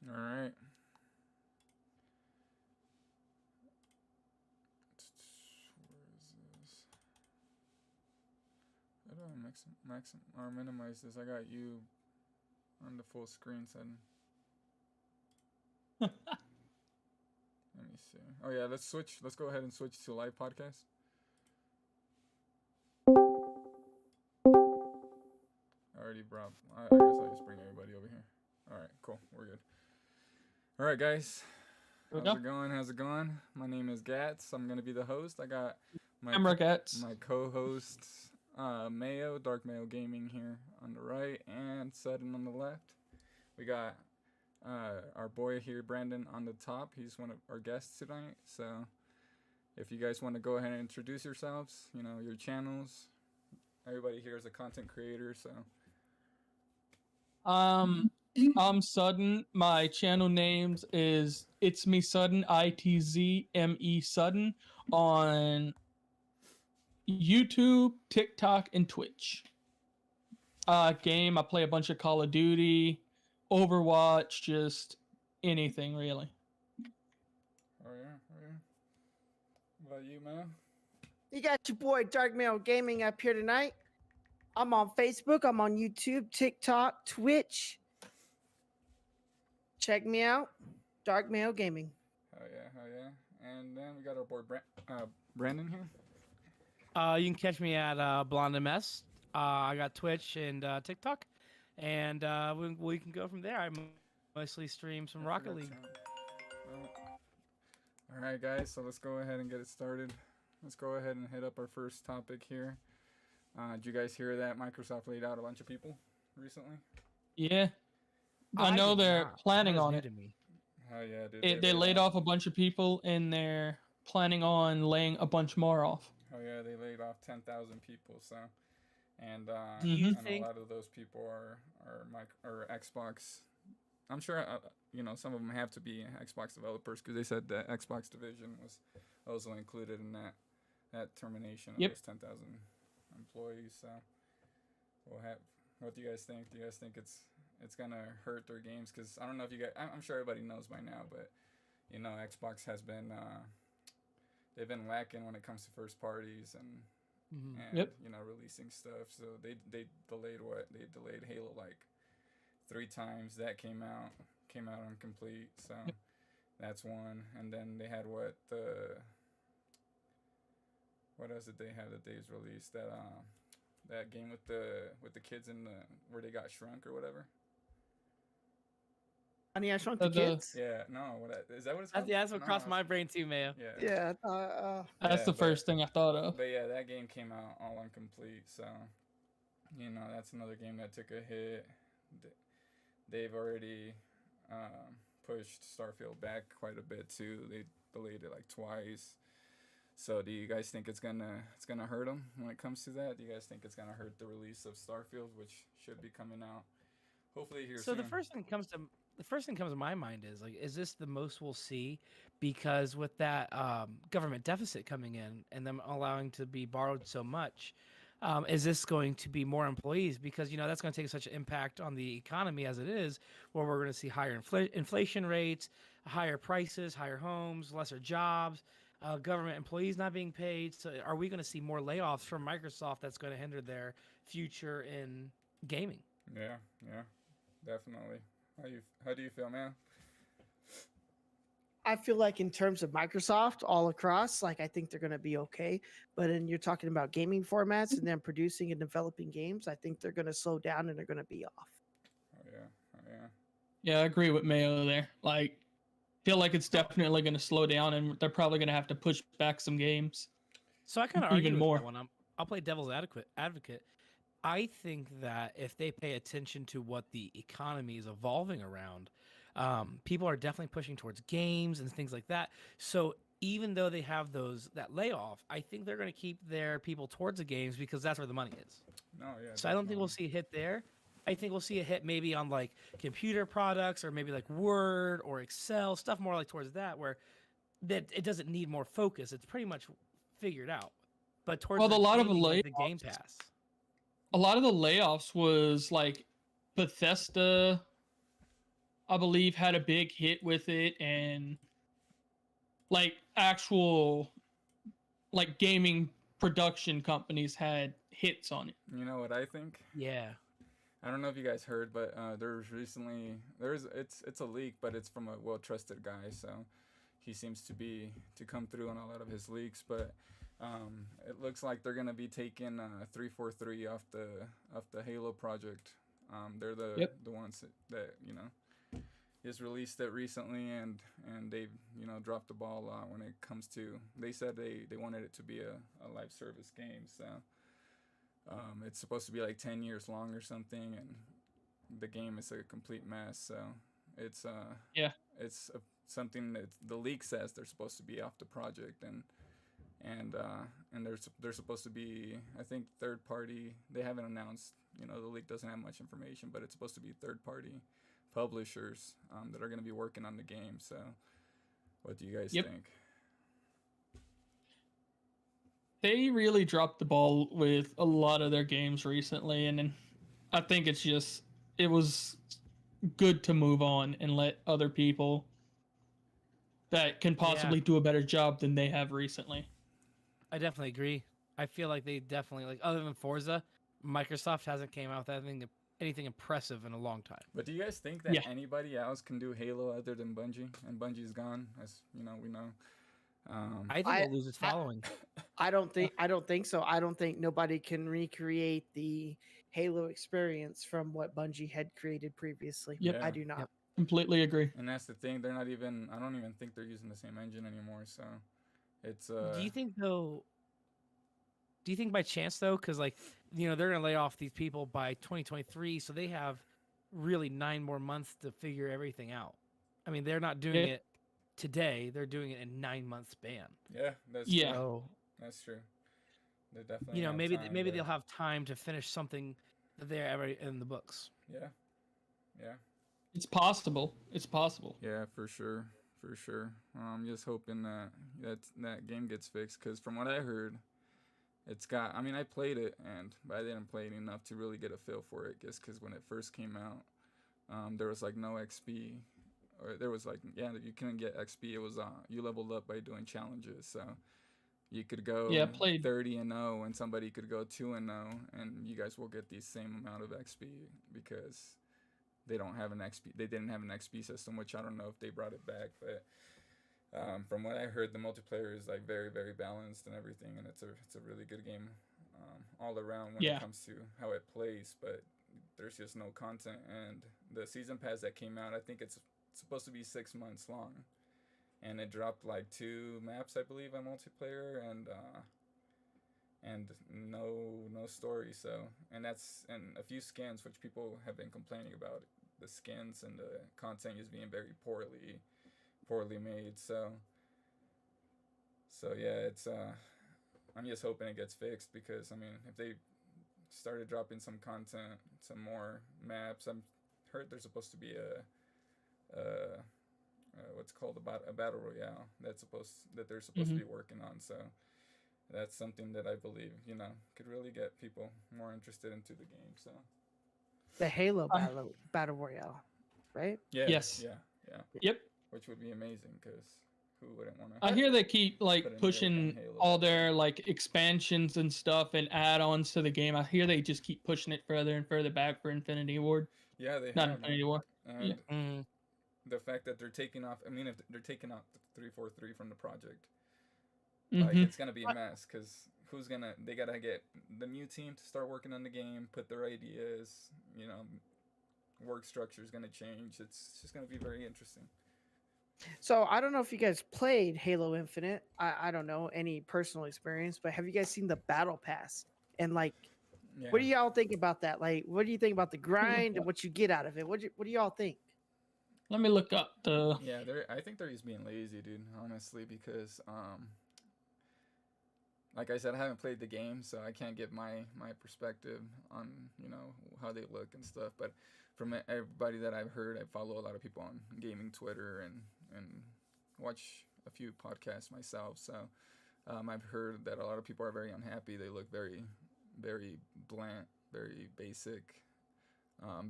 All right. Where is this? How do I maximum or minimize this? I got you on the full screen setting. Let me see. Oh yeah, let's switch. Let's go ahead and switch to live podcast. I already brought. I guess I'll just bring everybody over here. All right, cool. We're good. All right, guys. How's it going? How's it going? My name is Gatz. I'm gonna be the host. I got my co-host Mayo, Dark Mayo Gaming here on the right, and Sudden on the left. We got our boy here, Brandon, on the top. He's one of our guests tonight. So if you guys want to go ahead and introduce yourselves, your channels. Everybody here is a content creator, so. I'm Sudden. My channel names is It's Me Sudden, ITZME Sudden on YouTube, TikTok, and Twitch. Game, I play a bunch of Call of Duty, Overwatch, just anything really. Oh yeah. What about you, man? You got your boy Dark Mail Gaming up here tonight. I'm on Facebook, I'm on YouTube, TikTok, Twitch. Check me out, Dark Mail Gaming. Oh yeah. And then we got our boy Brandon here. You can catch me at Blonde MS. I got Twitch and TikTok, and we can go from there. I mostly stream some Rocket League. All right, guys. So let's go ahead and get it started. Let's go ahead and hit up our first topic here. Did you guys hear that Microsoft laid out a bunch of people recently? Yeah, I know they're planning on it. Oh yeah, they laid off a bunch of people, and they're planning on laying a bunch more off. Oh yeah, they laid off 10,000 people. So, and think a lot of those people are Xbox. I'm sure some of them have to be Xbox developers because they said the Xbox division was also included in that termination of those 10,000 employees. So we'll have. What do you guys think? Do you guys think it's gonna hurt their games? Because I don't know if you guys. I'm sure everybody knows by now, but Xbox has been they've been lacking when it comes to first parties and releasing stuff. So they delayed they delayed Halo like 3 times. That came out incomplete. So that's one. And then they had what else did they have that they's released? That game with the kids in where they got shrunk or whatever. Honey, I Shrunk the Kids? Yeah, no. Is that what it's called? That's what crossed my brain too, Mayo. Yeah. That's the first thing I thought of. But yeah, that game came out all incomplete. So, that's another game that took a hit. They've already pushed Starfield back quite a bit too. They delayed it like twice. So do you guys think it's gonna hurt them when it comes to that? Do you guys think it's gonna hurt the release of Starfield, which should be coming out hopefully here soon? So the first thing comes to my mind is like, is this the most we'll see? Because with that government deficit coming in and them allowing to be borrowed so much, is this going to be more employees? Because that's going to take such an impact on the economy as it is, where we're going to see higher inflation rates, higher prices, higher homes, lesser jobs. Government employees not being paid. So are we going to see more layoffs from Microsoft that's going to hinder their future in gaming? Yeah, definitely. How do you feel, man? I feel like in terms of Microsoft all across, like I think they're going to be okay. But then you're talking about gaming formats and then producing and developing games, I think they're going to slow down and they're going to be off. Oh yeah. Yeah, I agree with Mayo there. Like, feel like it's definitely going to slow down, and they're probably going to have to push back some games. So I kind of argue even with more. that one. I'll play devil's advocate. I think that if they pay attention to what the economy is evolving around, people are definitely pushing towards games and things like that. So even though they have that layoff, I think they're going to keep their people towards the games because that's where the money is. No, yeah. So I don't think we'll see a hit there. I think we'll see a hit maybe on like computer products or maybe like Word or Excel, stuff more like towards that, where that it doesn't need more focus. It's pretty much figured out. But towards a lot of like the Game Pass. A lot of the layoffs was like Bethesda I believe, had a big hit with it, and like actual like gaming production companies had hits on it. You know what I think? Yeah. I don't know if you guys heard, but it's a leak, but it's from a well trusted guy, so he seems to come through on a lot of his leaks. But it looks like they're gonna be taking 343 off the Halo project. They're the ones that just released it recently, and they've dropped the ball a lot when it comes to. They said they wanted it to be a live service game, so. It's supposed to be like 10 years long or something, and the game is a complete mess. So it's Yeah. it's something that the leak says they're supposed to be off the project, and they're supposed to be, I think, third party. They haven't announced. The leak doesn't have much information, but it's supposed to be third party publishers that are going to be working on the game. So what do you guys think? They really dropped the ball with a lot of their games recently, and I think it was good to move on and let other people that can possibly do a better job than they have recently. I definitely agree. I feel like they definitely, like, other than Forza, Microsoft hasn't came out with anything impressive in a long time. But do you guys think that anybody else can do Halo other than Bungie? And Bungie's gone, as we know. I think it'll lose its following. I don't think so. I don't think nobody can recreate the Halo experience from what Bungie had created previously. Yep. I do not. Yep. Completely agree. And that's the thing. They're not even. I don't even think they're using the same engine anymore. So, it's. Do you think though? Do you think by chance though, because like they're gonna lay off these people by 2023, so they have really 9 more months to figure everything out. I mean, they're not doing it today; they're doing it in 9 months span. Yeah, that's Yeah. true. That's true. They definitely. Maybe they'll have time to finish something that they're already in the books. Yeah. Yeah. It's possible. It's possible. Yeah, for sure. For sure. I'm just hoping that that game gets fixed, because from what I heard, it's got. I mean, I played it, but I didn't play it enough to really get a feel for it. Just because when it first came out, there was like no XP, or there was like you couldn't get XP. It was you leveled up by doing challenges, so you could go 30-0, and somebody could go 2-0, and you guys will get the same amount of XP because they don't have an XP. They didn't have an XP system, which I don't know if they brought it back, but. From what I heard, the multiplayer is like very, very balanced and everything, and it's a really good game all around when it comes to how it plays. But there's just no content, and the season pass that came out, I think it's supposed to be 6 months long, and it dropped like 2 maps, I believe, on multiplayer, and no story. So and a few skins, which people have been complaining about, the skins and the content is being very poorly made, so yeah, it's I'm just hoping it gets fixed, because I mean, if they started dropping some content, some more maps, I'm heard there's supposed to be a what's called a battle royale that they're supposed to be working on, so that's something that I believe could really get people more interested into the game. So the Halo battle royale, right? Yeah. Yes. Yeah. Yep. Which would be amazing, because who wouldn't want to? I hear they keep like pushing all their like expansions and stuff and add-ons to the game. I hear they just keep pushing it further and further back for Infinity Ward. Yeah, they Not have. Infinity War. And the fact that they're taking off. I mean, if they're taking out the 343 from the project, like it's gonna be a mess, because they gotta get the new team to start working on the game, put their ideas. Work structure is gonna change. It's just gonna be very interesting. So I don't know if you guys played Halo Infinite. I don't know any personal experience, but have you guys seen the battle pass? And like, what do y'all think about that? Like, what do you think about the grind and what you get out of it? What do y'all think? Let me look up the. Yeah, I think they're just being lazy, dude. Honestly, because like I said, I haven't played the game, so I can't give my perspective on how they look and stuff. But from everybody that I've heard, I follow a lot of people on gaming Twitter and watch a few podcasts myself. So I've heard that a lot of people are very unhappy. They look very, very bland, very basic.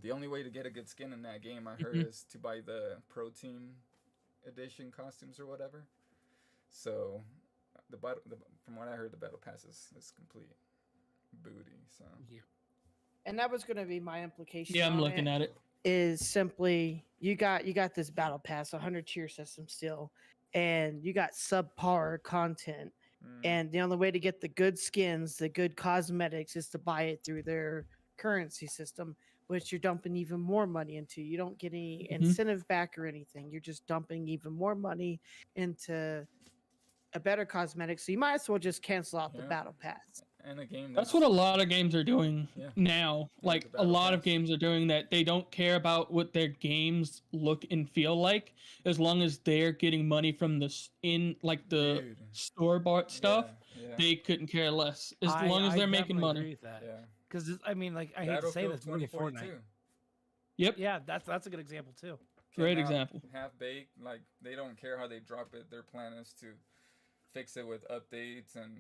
The only way to get a good skin in that game, I heard, is to buy the Pro Team edition costumes or whatever. So, from what I heard, the battle pass is complete booty. So, And that was going to be my implication. Yeah, I'm looking at it. Is simply you got this battle pass, 100 tier system still, and you got subpar content. And the only way to get the good skins, the good cosmetics, is to buy it through their currency system, which you're dumping even more money into. You don't get any incentive back or anything. You're just dumping even more money into a better cosmetic. So you might as well just cancel out the battle pass. And a game that's what a lot of games are doing now. Like a lot of games are doing that. They don't care about what their games look and feel like, as long as they're getting money from the store bought stuff. They couldn't care less as long as they're making money. Agree with that. Because I mean, like, I hate to say this, but Fortnite. Yep. Yeah, that's a good example too. Great example. Half baked, like they don't care how they drop it. Their plan is to fix it with updates and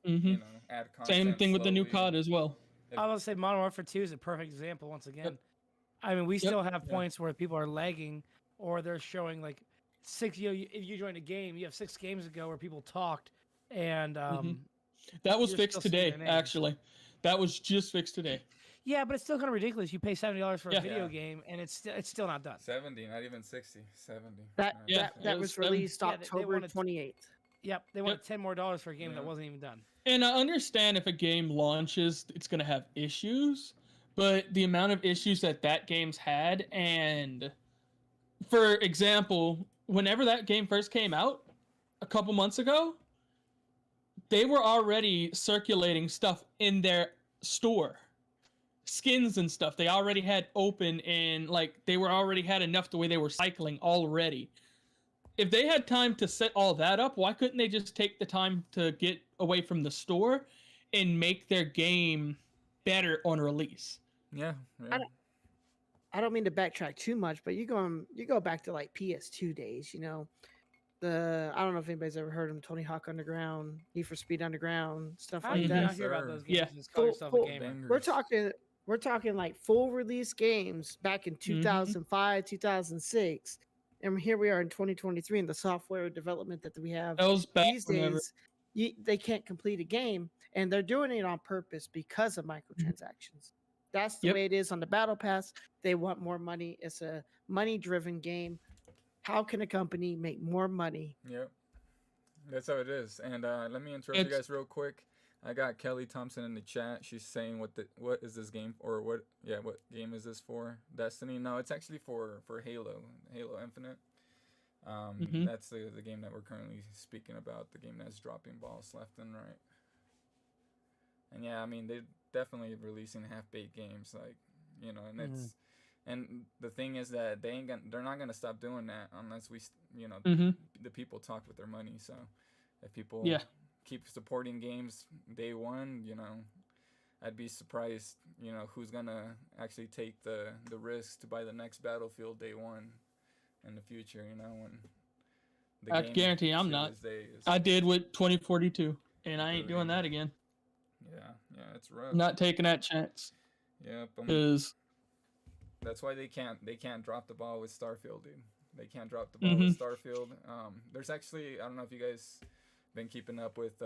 you know, add content. Same thing slowly. with the new COD as well. I will say Modern Warfare 2 is a perfect example once again. I mean, we still have points where people are lagging, or they're showing like if you join a game, you have 6 games ago where people talked, and that was fixed today. Actually, that was just fixed today. Yeah, but it's still kind of ridiculous. You pay $70 for a video game, and it's still not done. 70, not even 60. 70. That was released October 28th. Yep, they wanted $10 more for a game that wasn't even done. And I understand if a game launches, it's going to have issues, but the amount of issues that game's had, and for example, whenever that game first came out a couple months ago, they were already circulating stuff in their store. Skins and stuff they already had open, and like they were already had enough the way they were cycling already. If they had time to set all that up, why couldn't they just take the time to get away from the store and make their game better on release? Yeah. I don't mean to backtrack too much, but you go back to like PS2 days, you know. I don't know if anybody's ever heard of them, Tony Hawk Underground, Need for Speed Underground, stuff like that. I hear about those games. Just call yourself a gamer. We're talking like full release games back in 2005, 2006. And here we are in 2023, and the software development that we have these days, they can't complete a game, and they're doing it on purpose because of microtransactions. That's the way it is on the Battle Pass. They want more money. It's a money-driven game. How can a company make more money? Yep, that's how it is. And let me interrupt you guys real quick. I got Kelly Thompson in the chat. She's saying what is this game, or what game is this for? Destiny? No, it's actually for Halo Infinite. That's the game that we're currently speaking about, the game that's dropping balls left and right. And yeah, I mean, they're definitely releasing half-baked games, like, you know, and it's and the thing is that they're not gonna stop doing that unless we, you know, the people talk with their money. So if people keep supporting games day one, you know, I'd be surprised, you know, who's gonna actually take the risk to buy the next Battlefield day one in the future, you know, when I guarantee I'm not. I did with 2042, and I ain't doing that again. Yeah, it's rough. Not taking that chance. Yep. Because that's why they can't drop the ball with Starfield, dude. They can't drop the ball with Starfield. There's actually, I don't know if you guys been keeping up with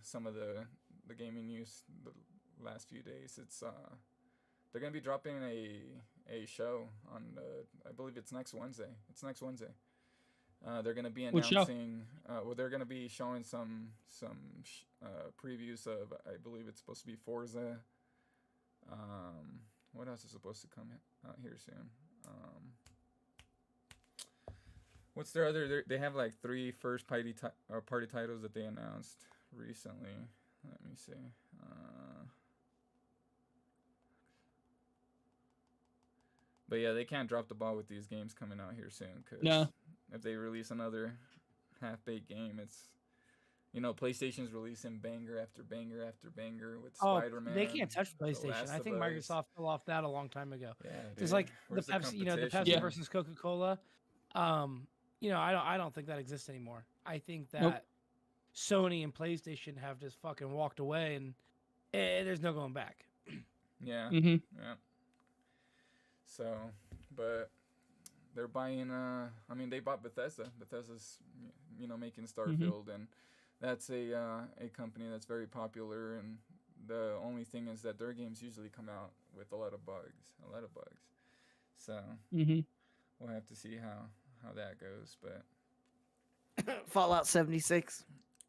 some of the gaming news the last few days. It's they're gonna be dropping a show on I believe it's next Wednesday. They're gonna be announcing. They're gonna be showing some previews of, I believe it's supposed to be Forza. What else is supposed to come out here soon? What's their other? They have like 3 first-party titles that they announced recently. Let me see. But yeah, they can't drop the ball with these games coming out here soon. Cause if they release another half-baked game, it's, you know, PlayStation's releasing banger after banger after banger with Spider-Man. They can't touch PlayStation. I think Microsoft fell off that a long time ago. Yeah, it's like the Pepsi versus Coca-Cola. You know, I don't think that exists anymore. I think that Sony and PlayStation have just fucking walked away, and there's no going back. Yeah. Yeah. So, but they're buying. I mean, they bought Bethesda. Bethesda's making Starfield, and that's a company that's very popular. And the only thing is that their games usually come out with a lot of bugs. So we'll have to see how that goes. But Fallout 76.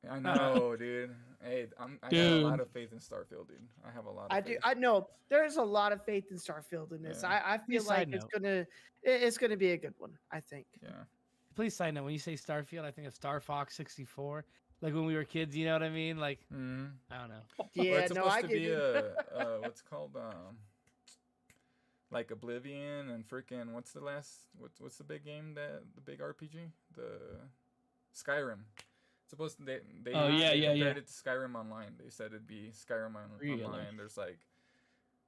I know, dude. Hey, I got a lot of faith in Starfield, dude. I have a lot. Of faith. I know. There's a lot of faith in Starfield in this. Yeah. I feel like it's gonna be a good one. I think. Yeah. Please side note, when you say Starfield, I think of Star Fox 64. Like when we were kids, you know what I mean? Like, I don't know. Yeah, well, it's no, supposed I to get be you. what's called like Oblivion and freaking what's the big game the big RPG the Skyrim. It's supposed to, they compared it to Skyrim Online. They said it'd be Skyrim Online. There's like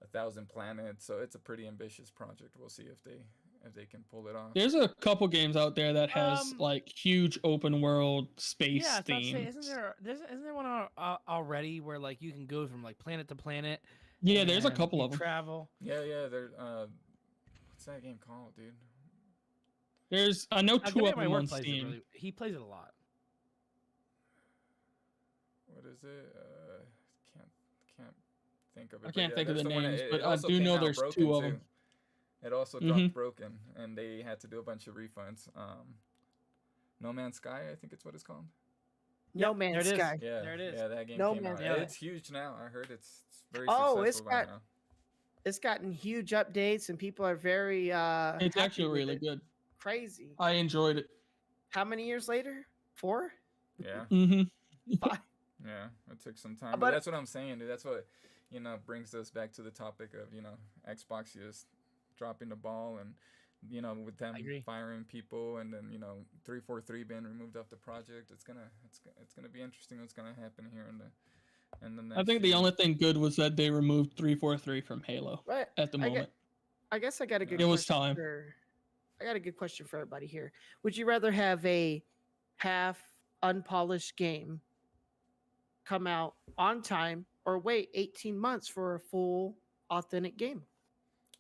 1,000 planets, so it's a pretty ambitious project. We'll see if they can pull it off. There's a couple games out there that has like huge open world space theme. Isn't there one already where like you can go from like planet to planet? Yeah, there's a couple of them. Travel. Yeah. There. What's that game called, dude? I know two of them on Steam. He plays it a lot. What is it? Can't think of it. I can't think of the one names, it but I also do came know out there's broken, two of too. them. It also dropped broken, and they had to do a bunch of refunds. No Man's Sky, I think it's what it's called. No Man's Sky. Yeah, there it is. Yeah, that game No came Man's out. Sky. It's huge now. I heard it's very successful right now. It's gotten huge updates, and people are very. It's actually really good. Crazy. I enjoyed it. How many years later? 4? Yeah. 5. Yeah, it took some time. But that's what I'm saying, dude. That's what brings us back to the topic of Xbox just dropping the ball, and with them firing people, and then 343 being removed off the project. It's gonna be interesting what's gonna happen here in the next I think the only thing good was that they removed 343 from Halo at the moment. I guess I got a good. It was time. I got a good question for everybody here. Would you rather have a half unpolished game come out on time, or wait 18 months for a full authentic game?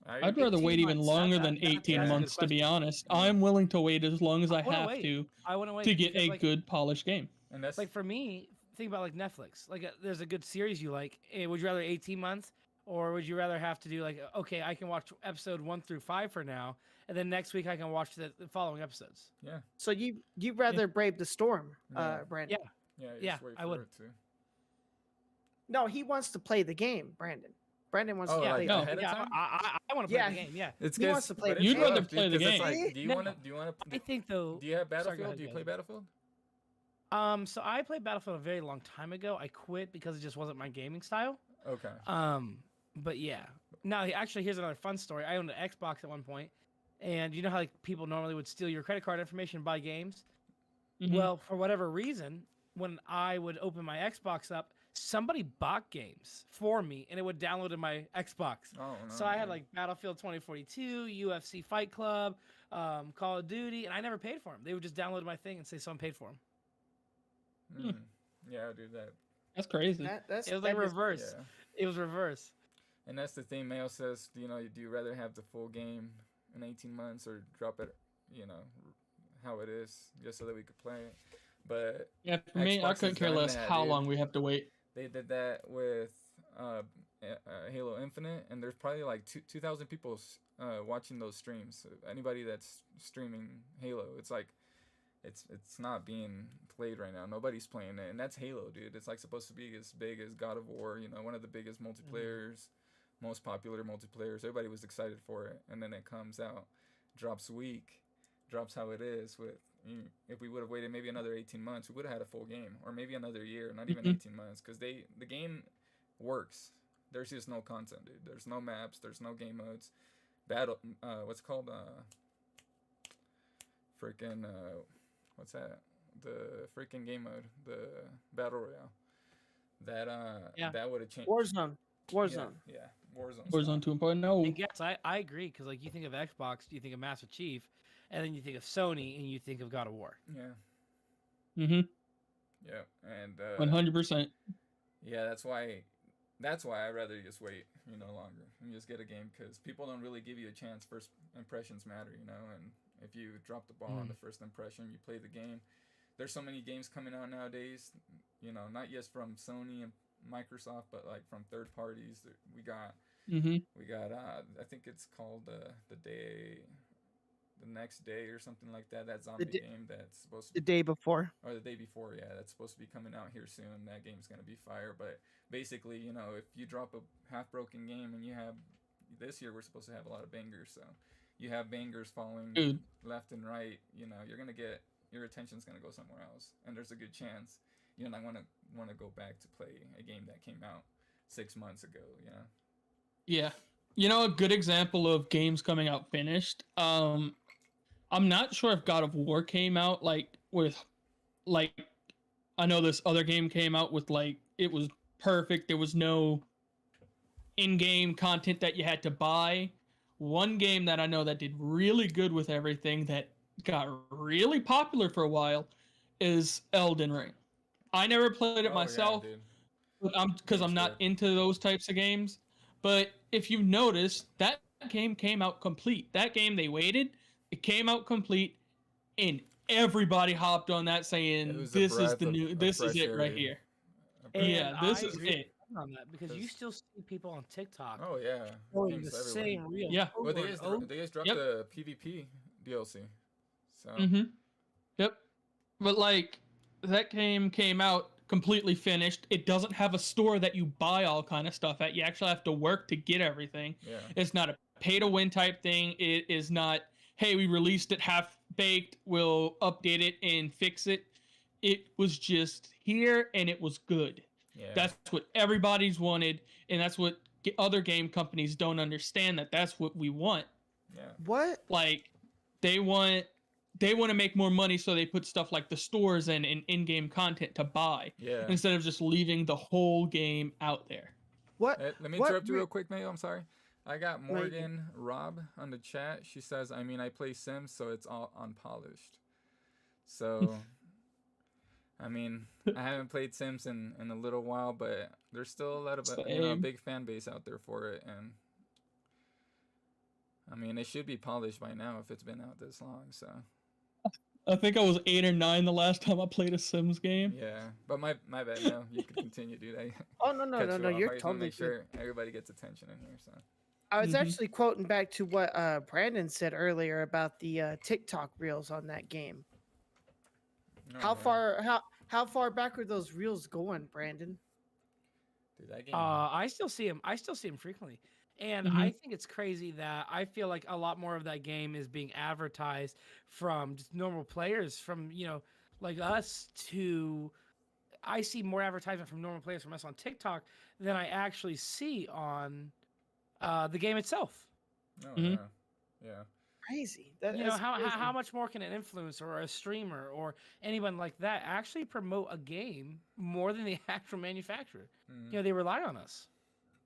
I'd rather wait even longer than 18 months, to be honest. I'm willing to wait as long as I have to get a good polished game. And that's like, for me, think about like Netflix. Like there's a good series you like. Would you rather 18 months, or would you rather have to do like, okay, I can watch episode 1 through 5 for now, and then next week I can watch the following episodes? Yeah. So you'd rather brave the storm, Brandon? Yeah, I would. No, he wants to play the game, Brandon. Brandon wants to play the game. game. I want to play the game. Yeah, he wants to play. You'd rather play the game. Like, do you want to? I think though. Do you have Battlefield? Do you play Battlefield? So I played Battlefield a very long time ago. I quit because it just wasn't my gaming style. Okay. But yeah. Now, actually, here's another fun story. I owned an Xbox at one point, and you know how like people normally would steal your credit card information and buy games? Well, for whatever reason, when I would open my Xbox up, somebody bought games for me, and it would download in my Xbox. Oh, no, so I had like Battlefield 2042, UFC Fight Club, Call of Duty, and I never paid for them. They would just download my thing and say someone paid for them. Yeah, I do that. That's crazy. It was like reverse. Yeah. It was reverse. And that's the thing. Mail says, do you rather have the full game in 18 months or drop it, how it is, just so that we could play it? But yeah, for me, I couldn't care less how long we have to wait. They did that with Halo Infinite, and there's probably like 2,000 people watching those streams. So anybody that's streaming Halo, it's like it's not being played right now. Nobody's playing it, and that's Halo, dude. It's like supposed to be as big as God of War. One of the biggest multiplayers, most popular multiplayers. Everybody was excited for it, and then it comes out, drops weak, drops how it is with. If we would have waited maybe another 18 months, we would have had a full game, or maybe another year, not even 18 months, because the game works. There's just no content, dude. There's no maps. There's no game modes. What's called what's that? The freaking game mode, the battle royale. That would have changed. Warzone. Yeah, Warzone. Warzone 2.0. And yes, I agree, because like you think of Xbox, you think of Master Chief. And then you think of Sony, and you think of God of War. Yeah. Yeah, and 100%. Yeah, that's why that's why I'd rather just wait, longer and just get a game because people don't really give you a chance. First impressions matter, and if you drop the ball on the first impression, you play the game. There's so many games coming out nowadays, not just from Sony and Microsoft, but like from third parties. We got, I think it's called the next day or something like that. That zombie game that's supposed to the day before or the day before, yeah, that's supposed to be coming out here soon. That game's gonna be fire. But basically, if you drop a half broken game and you have this year, we're supposed to have a lot of bangers, so you have bangers falling left and right. You're gonna get your attention's gonna go somewhere else, and there's a good chance you're not want to go back to play a game that came out 6 months ago. Yeah. A good example of games coming out finished. I'm not sure if God of War came out with I know this other game came out with it was perfect. There was no in-game content that you had to buy. One game that I know that did really good with everything that got really popular for a while is Elden Ring. I never played it myself, but because I'm not into those types of games. But if you've noticed, that game came out complete. That game, they waited. It came out complete, and everybody hopped on that saying, "This is it right here." Yeah, this is it. On that because you still see people on TikTok. Oh yeah, showing the same reel. Yeah, well they just dropped the PvP DLC. So. Yep, but that game came out completely finished. It doesn't have a store that you buy all kind of stuff at. You actually have to work to get everything. Yeah. It's not a pay to win type thing. It is not, hey, we released it half baked, we'll update it and fix it. It was just here and it was good. Yeah. That's what everybody's wanted, and that's what other game companies don't understand, that's what we want. Yeah. What? They want to make more money, so they put stuff like the stores and in-game content to buy, instead of just leaving the whole game out there. What? Let me interrupt you real quick, Mayo. I'm sorry. I got Morgan Rob on the chat. She says, I play Sims, so it's all unpolished. So, I haven't played Sims in a little while, but there's still a lot of a big fan base out there for it, and it should be polished by now if it's been out this long. So. I think I was 8 or 9 the last time I played a Sims game. Yeah, but my bad. No, you can continue, dude. Oh no! You're totally make sure everybody gets attention in here. So I was actually quoting back to what Brandon said earlier about the TikTok reels on that game. How far back are those reels going, Brandon? Dude, that game. I still see him. Frequently. And I think it's crazy that I feel like a lot more of that game is being advertised from just normal players, from, like us to... I see more advertisement from normal players from us on TikTok than I actually see on the game itself. Oh, yeah. Crazy. How much more can an influencer or a streamer or anyone like that actually promote a game more than the actual manufacturer? They rely on us.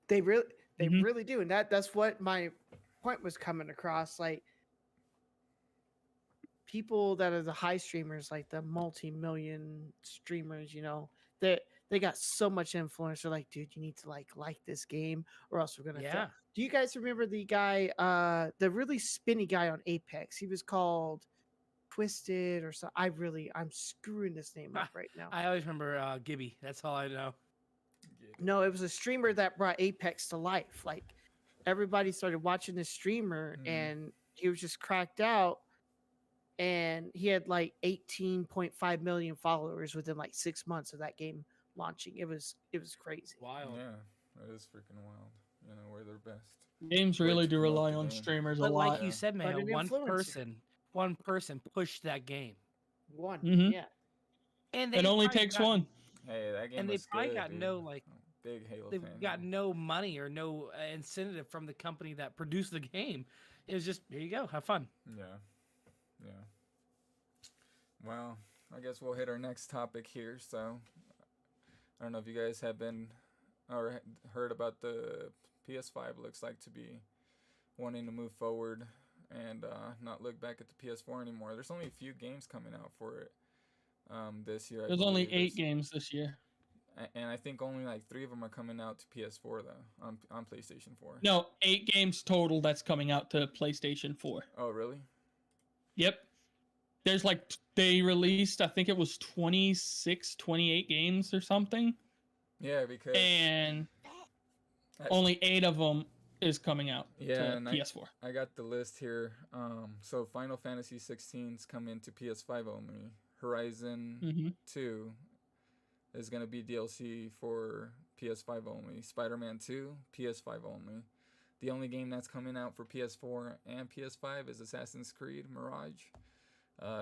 They really do, and that's what my point was coming across. People that are the high streamers, like the multi-million streamers, they got so much influence. They're like, dude, you need to like this game, or else we're gonna. Fail. Do you guys remember the guy, the really spinny guy on Apex? He was called Twisted or so. I'm screwing this name up right now. I always remember Gibby. That's all I know. No, it was a streamer that brought Apex to life. Everybody started watching this streamer, and he was just cracked out. And he had 18.5 million followers within 6 months of that game launching. It was crazy. Wild. Yeah, that is freaking wild. We're their best. Games really do rely on streamers a lot. Like you said, man, one person pushed that game. Yeah. And it only takes one. Hey, that game. And they probably got no big Halo. They've got no money or no incentive from the company that produced the game. It was just, here you go, have fun. Yeah. Well, I guess we'll hit our next topic here. So, I don't know if you guys have been or heard about the PS5. Looks like to be wanting to move forward and not look back at the PS4 anymore. There's only a few games coming out for it this year. There's only 8 games this year. And I think only like 3 of them are coming out to PS4 though, on PlayStation 4. No, 8 games total that's coming out to PlayStation 4. Oh, really? Yep. There's like, they released, I think it was 26, 28 games or something. Yeah, because and only 8 of them is coming out to PS4. I got the list here. So Final Fantasy 16 is coming to PS5 only. Horizon 2 is going to be DLC for PS5 only. Spider-Man 2, PS5 only. The only game that's coming out for PS4 and PS5 is Assassin's Creed Mirage.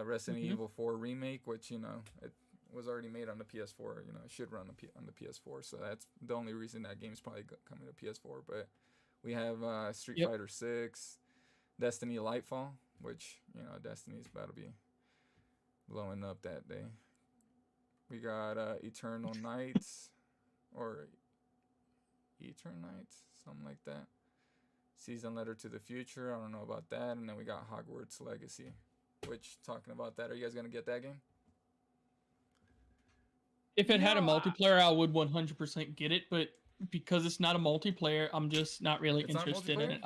Resident Evil 4 Remake, which, you know, it was already made on the PS4. You know, it should run on the PS4. So that's the only reason that game's probably coming to PS4. But we have Street Fighter 6, Destiny Lightfall, which, you know, Destiny's about to be blowing up that day. We got Eternal Nights, or Eternal Nights, something like that. Season Letter to the Future, I don't know about that. And then we got Hogwarts Legacy, which, talking about that, are you guys going to get that game? If it had a multiplayer, I would 100% get it, but because it's not a multiplayer, I'm just not really interested in it.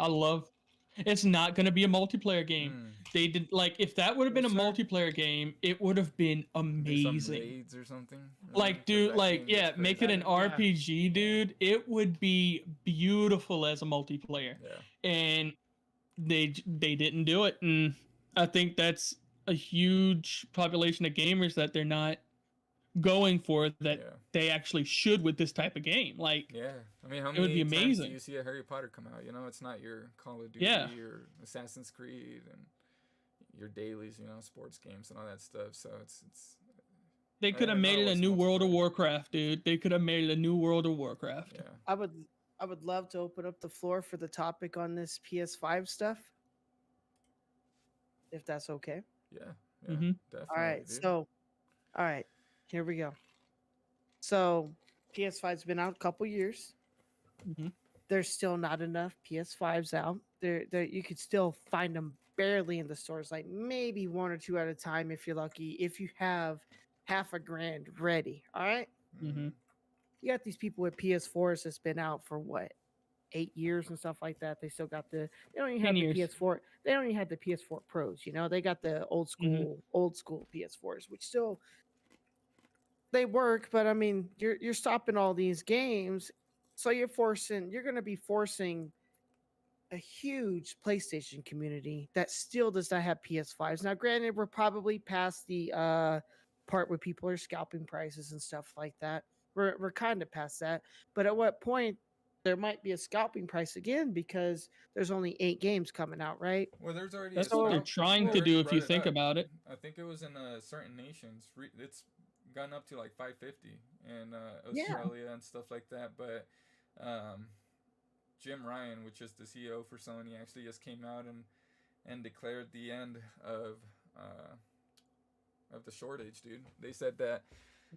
It's not going to be a multiplayer game. They did, like, if that would have been a multiplayer game, it would have been amazing. Some raids or something? Like, dude, like, yeah, make it an RPG, dude. It would be beautiful as a multiplayer. Yeah. And they didn't do it, and I think that's a huge population of gamers that they're not going for that they actually should with this type of game. Like, I mean, how many it would be amazing. times do you see a Harry Potter come out? You know, it's not your Call of Duty or Assassin's Creed and your dailies, you know, sports games and all that stuff. So it's they could have made it a new World of Warcraft, dude. They could have made it a new World of Warcraft. Yeah. I would love to open up the floor for the topic on this PS5 stuff, if that's okay. Yeah, definitely. All right, dude. all right, here we go. So PS5's been out a couple years. There's still not enough PS5s out. There, you could still find them barely in the stores, like maybe 1 or 2 at a time if you're lucky. If you have $1,000 ready, all right. You got these people with PS4s that's been out for what, 8 years and stuff like that. They still got they don't even have the PS4. They don't even have the PS4 Pros. You know, they got the old school PS4s, which still they work. But I mean, you're stopping all these games, so you're going to be forcing a huge PlayStation community that still does not have PS5s. Now, granted, we're probably past the part where people are scalping prices and stuff like that. We're kind of past that. But at what point there might be a scalping price again because there's only 8 games coming out, right? Well, there's already that's what they're trying to do if you think about it. I think it was in certain nations. It's gone up to like 550 in Australia and stuff like that. But Jim Ryan, which is the CEO for Sony, actually just came out and declared the end of the shortage, dude. They said that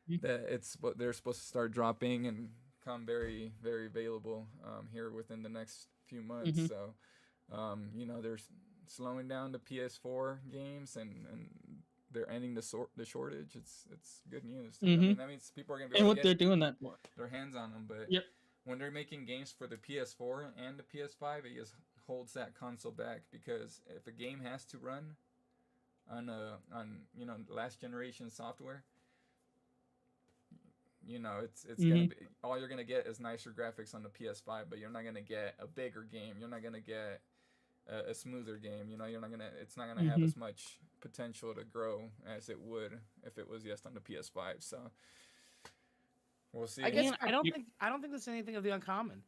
it's what they're supposed to start dropping and come very, very available here within the next few months. So, you know, they're slowing down the PS4 games and they're ending the shortage. It's good news. I mean, that means people are gonna be able to they're doing that for their hands on them. But when they're making games for the PS4 and the PS5, it just holds that console back, because if a game has to run on you know, last generation software, you know, it's gonna be, all you're gonna get is nicer graphics on the PS5, but you're not gonna get a bigger game. You're not gonna get a smoother game. You know, it's not gonna have as much potential to grow as it would if it was just on the PS5. So we'll see. I don't think there's anything of the uncommon.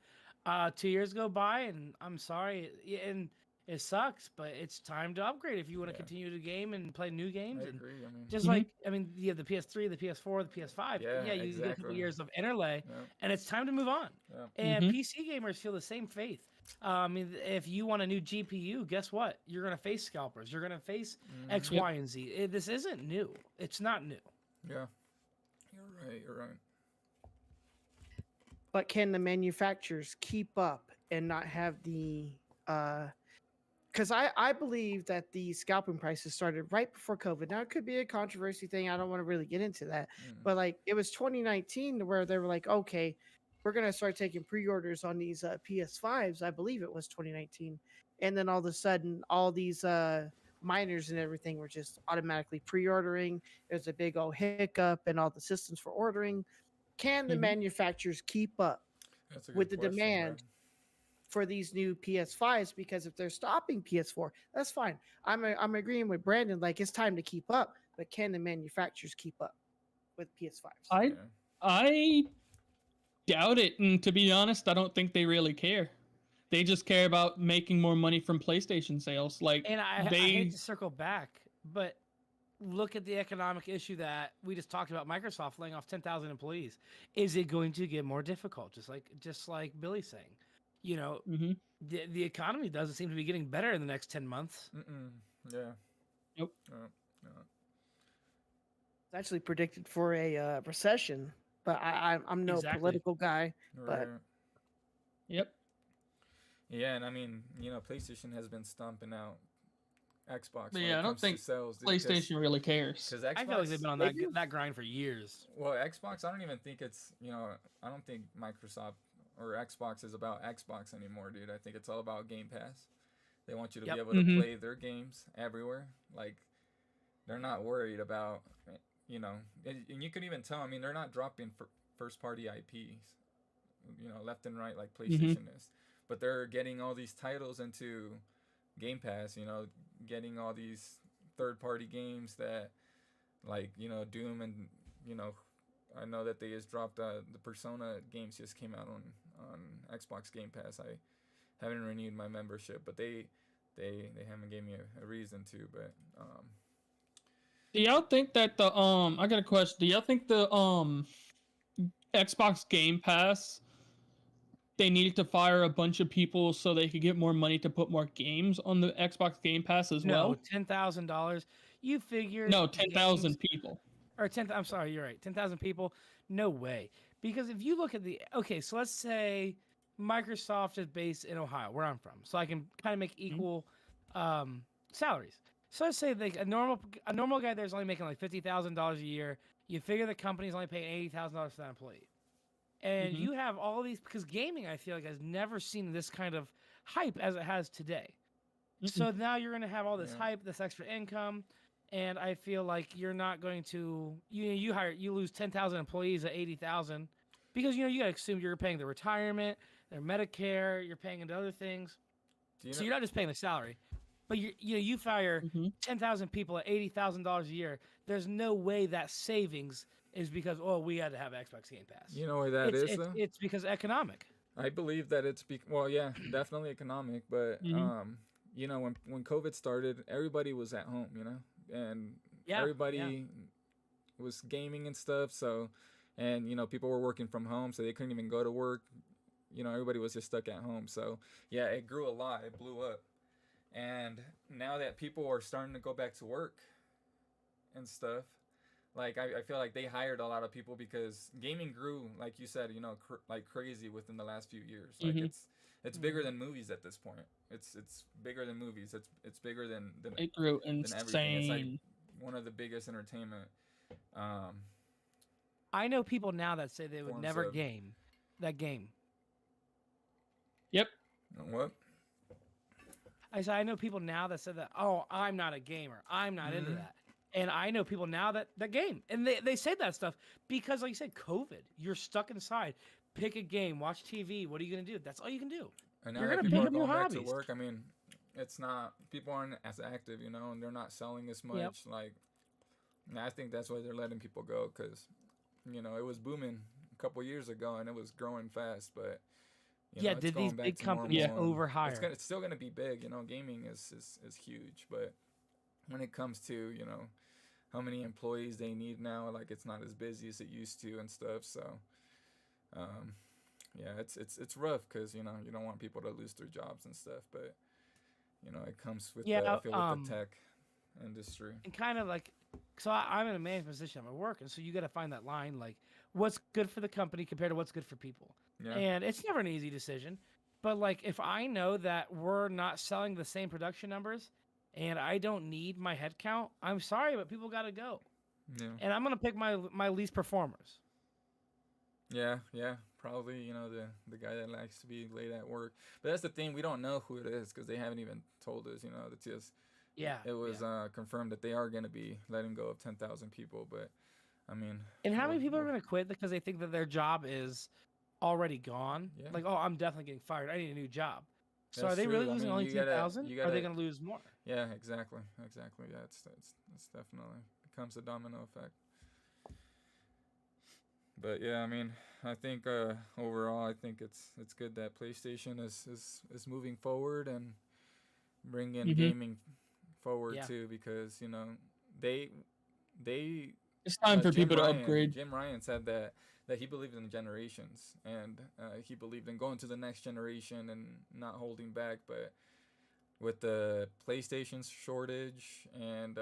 2 years go by, and I'm sorry, and it sucks, but it's time to upgrade if you want to continue to game and play new games. I agree. I mean, just like, I mean, you have the PS3, the PS4, the PS5. Yeah, you get a couple years of interlay, Yeah. and it's time to move on. Yeah. And PC gamers feel the same faith. I mean, if you want a new GPU, guess what? You're going to face scalpers. You're going to face X, Y, and Z. This isn't new. It's not new. Yeah, you're right. You're right. But can the manufacturers keep up and not have the because I believe that the scalping prices started right before COVID. Now it could be a controversy thing. I don't want to really get into that, Mm. but like it was 2019 where they were like, okay, we're gonna start taking pre-orders on these PS5s. I believe it was 2019, and then all of a sudden, all these miners and everything were just automatically pre-ordering. There's a big old hiccup, and all the systems for ordering. Can the Mhm. manufacturers keep up That's a with good the question, bro. demand for these new PS5s? Because if they're stopping PS4, that's fine. I'm agreeing with Brandon. Like it's time to keep up, but can the manufacturers keep up with PS5s? I Yeah. I doubt it, and to be honest, I don't think they really care. They just care about making more money from PlayStation sales. Like And I they, hate to circle back, but look at the economic issue that we just talked about. Microsoft laying off 10,000 employees. Is it going to get more difficult? Just like Billy's saying, you know, Mhm. the economy doesn't seem to be getting better in the next 10 months. Mm-mm. Yeah. Nope. No. It's actually predicted for a recession, but I'm no Exactly. political guy. Right. But Yep. Yeah, and I mean, PlayStation has been stomping out Xbox But when yeah, it I don't comes think to sales. PlayStation really cares. Because I feel like they've been on They that do. that grind for years. Well, Xbox, I don't even think it's, I don't think Microsoft or Xbox is about Xbox anymore, dude. I think it's all about Game Pass. They want you to Yep. be able to Mhm. play their games everywhere. Like, they're not worried about, and you can even tell, I mean, they're not dropping first party IPs, left and right like PlayStation is. But they're getting all these titles into Game Pass, getting all these third party games that, like, Doom and, I know that they just dropped the Persona games just came out on Xbox Game Pass. I haven't renewed my membership, but they haven't gave me a reason to. But Do y'all think that the I got a question. Do y'all think the Xbox Game Pass they needed to fire a bunch of people so they could get more money to put more games on the Xbox Game Pass as No, well? $10,000. You figure No, games 10,000 people. or 10. I'm sorry, you're right. 10,000 people. No way. Because if you look at so let's say Microsoft is based in Ohio, where I'm from, so I can kind of make equal salaries. So let's say a normal guy there's only making like $50,000 a year. You figure the company's only paying $80,000 for that employee, and Mhm. you have all these because gaming I feel like has never seen this kind of hype as it has today. So now you're going to have all this Yeah. hype, this extra income, and I feel like you're not going to you lose 10,000 employees at 80,000 because you got to assume you're paying the retirement, their Medicare, you're paying into other things. do you So know? you're not just paying the salary, but you fire Mhm. 10,000 people at $80,000 a year. There's no way that savings is because we had to have Xbox Game Pass. You know where that is though? It's because economic. I believe that it's well, yeah, definitely economic, but Mhm. when COVID started, everybody was at home, and Yeah, everybody was gaming and stuff. So, and people were working from home, so they couldn't even go to work. Everybody was just stuck at home. So, yeah, it grew a lot. It blew up, and now that people are starting to go back to work and stuff, like I feel like they hired a lot of people because gaming grew, like you said, like crazy within the last few years. Like Mhm. it's bigger than movies at this point. It's bigger than movies. It's bigger than It grew everything. It's like insane. one of the biggest entertainment. I know people now that say they would Forms never of- game that game. Yep. What? I said I know people now that said that. Oh, I'm not a gamer. I'm not into Mhm. that. And I know people now that game, and they say that stuff because, like you said, COVID. You're stuck inside. Pick a game, watch TV. What are you gonna do? That's all you can do. And now You're that gonna people pick are up your going back to hobbies. work, I mean, it's not people aren't as active, and they're not selling as much. Like, and I think that's why they're letting people go because, it was booming a couple years ago and it was growing fast, but Yeah, it's did going these back big to companies normal, and overhire? it's still gonna be big. Gaming is huge, but when it comes to how many employees they need now, like it's not as busy as it used to and stuff. So, yeah, it's rough because you don't want people to lose their jobs and stuff, but it comes with Yeah, I feel with the tech industry. And kind of like, so I'm in a management position. I'm at work, and so you got to find that line, like what's good for the company compared to what's good for people. Yeah. And it's never an easy decision. But like, if I know that we're not selling the same production numbers, and I don't need my head count, I'm sorry, but people got to go, Yeah. and I'm gonna pick my least performers. Yeah, probably, the guy that likes to be late at work. But that's the thing, we don't know who it is because they haven't even told us, it's just Yeah. it was confirmed that they are going to be letting go of 10,000 people, but I mean, And how many people are gonna quit because they think that their job is already gone? Yeah. Like, oh, I'm definitely getting fired. I need a new job. So That's are they true. really I losing mean, only you gotta- 10,000? you Or are they gotta- gonna lose more? Yeah, exactly. Yeah, it's definitely becomes a domino effect. But yeah, I mean, I think overall, I think it's good that PlayStation is moving forward and bringing gaming forward Yeah. too, because they It's time for Jim people to Ryan- upgrade. Jim Ryan said that he believed in generations, and he believed in going to the next generation and not holding back. But with the PlayStation shortage and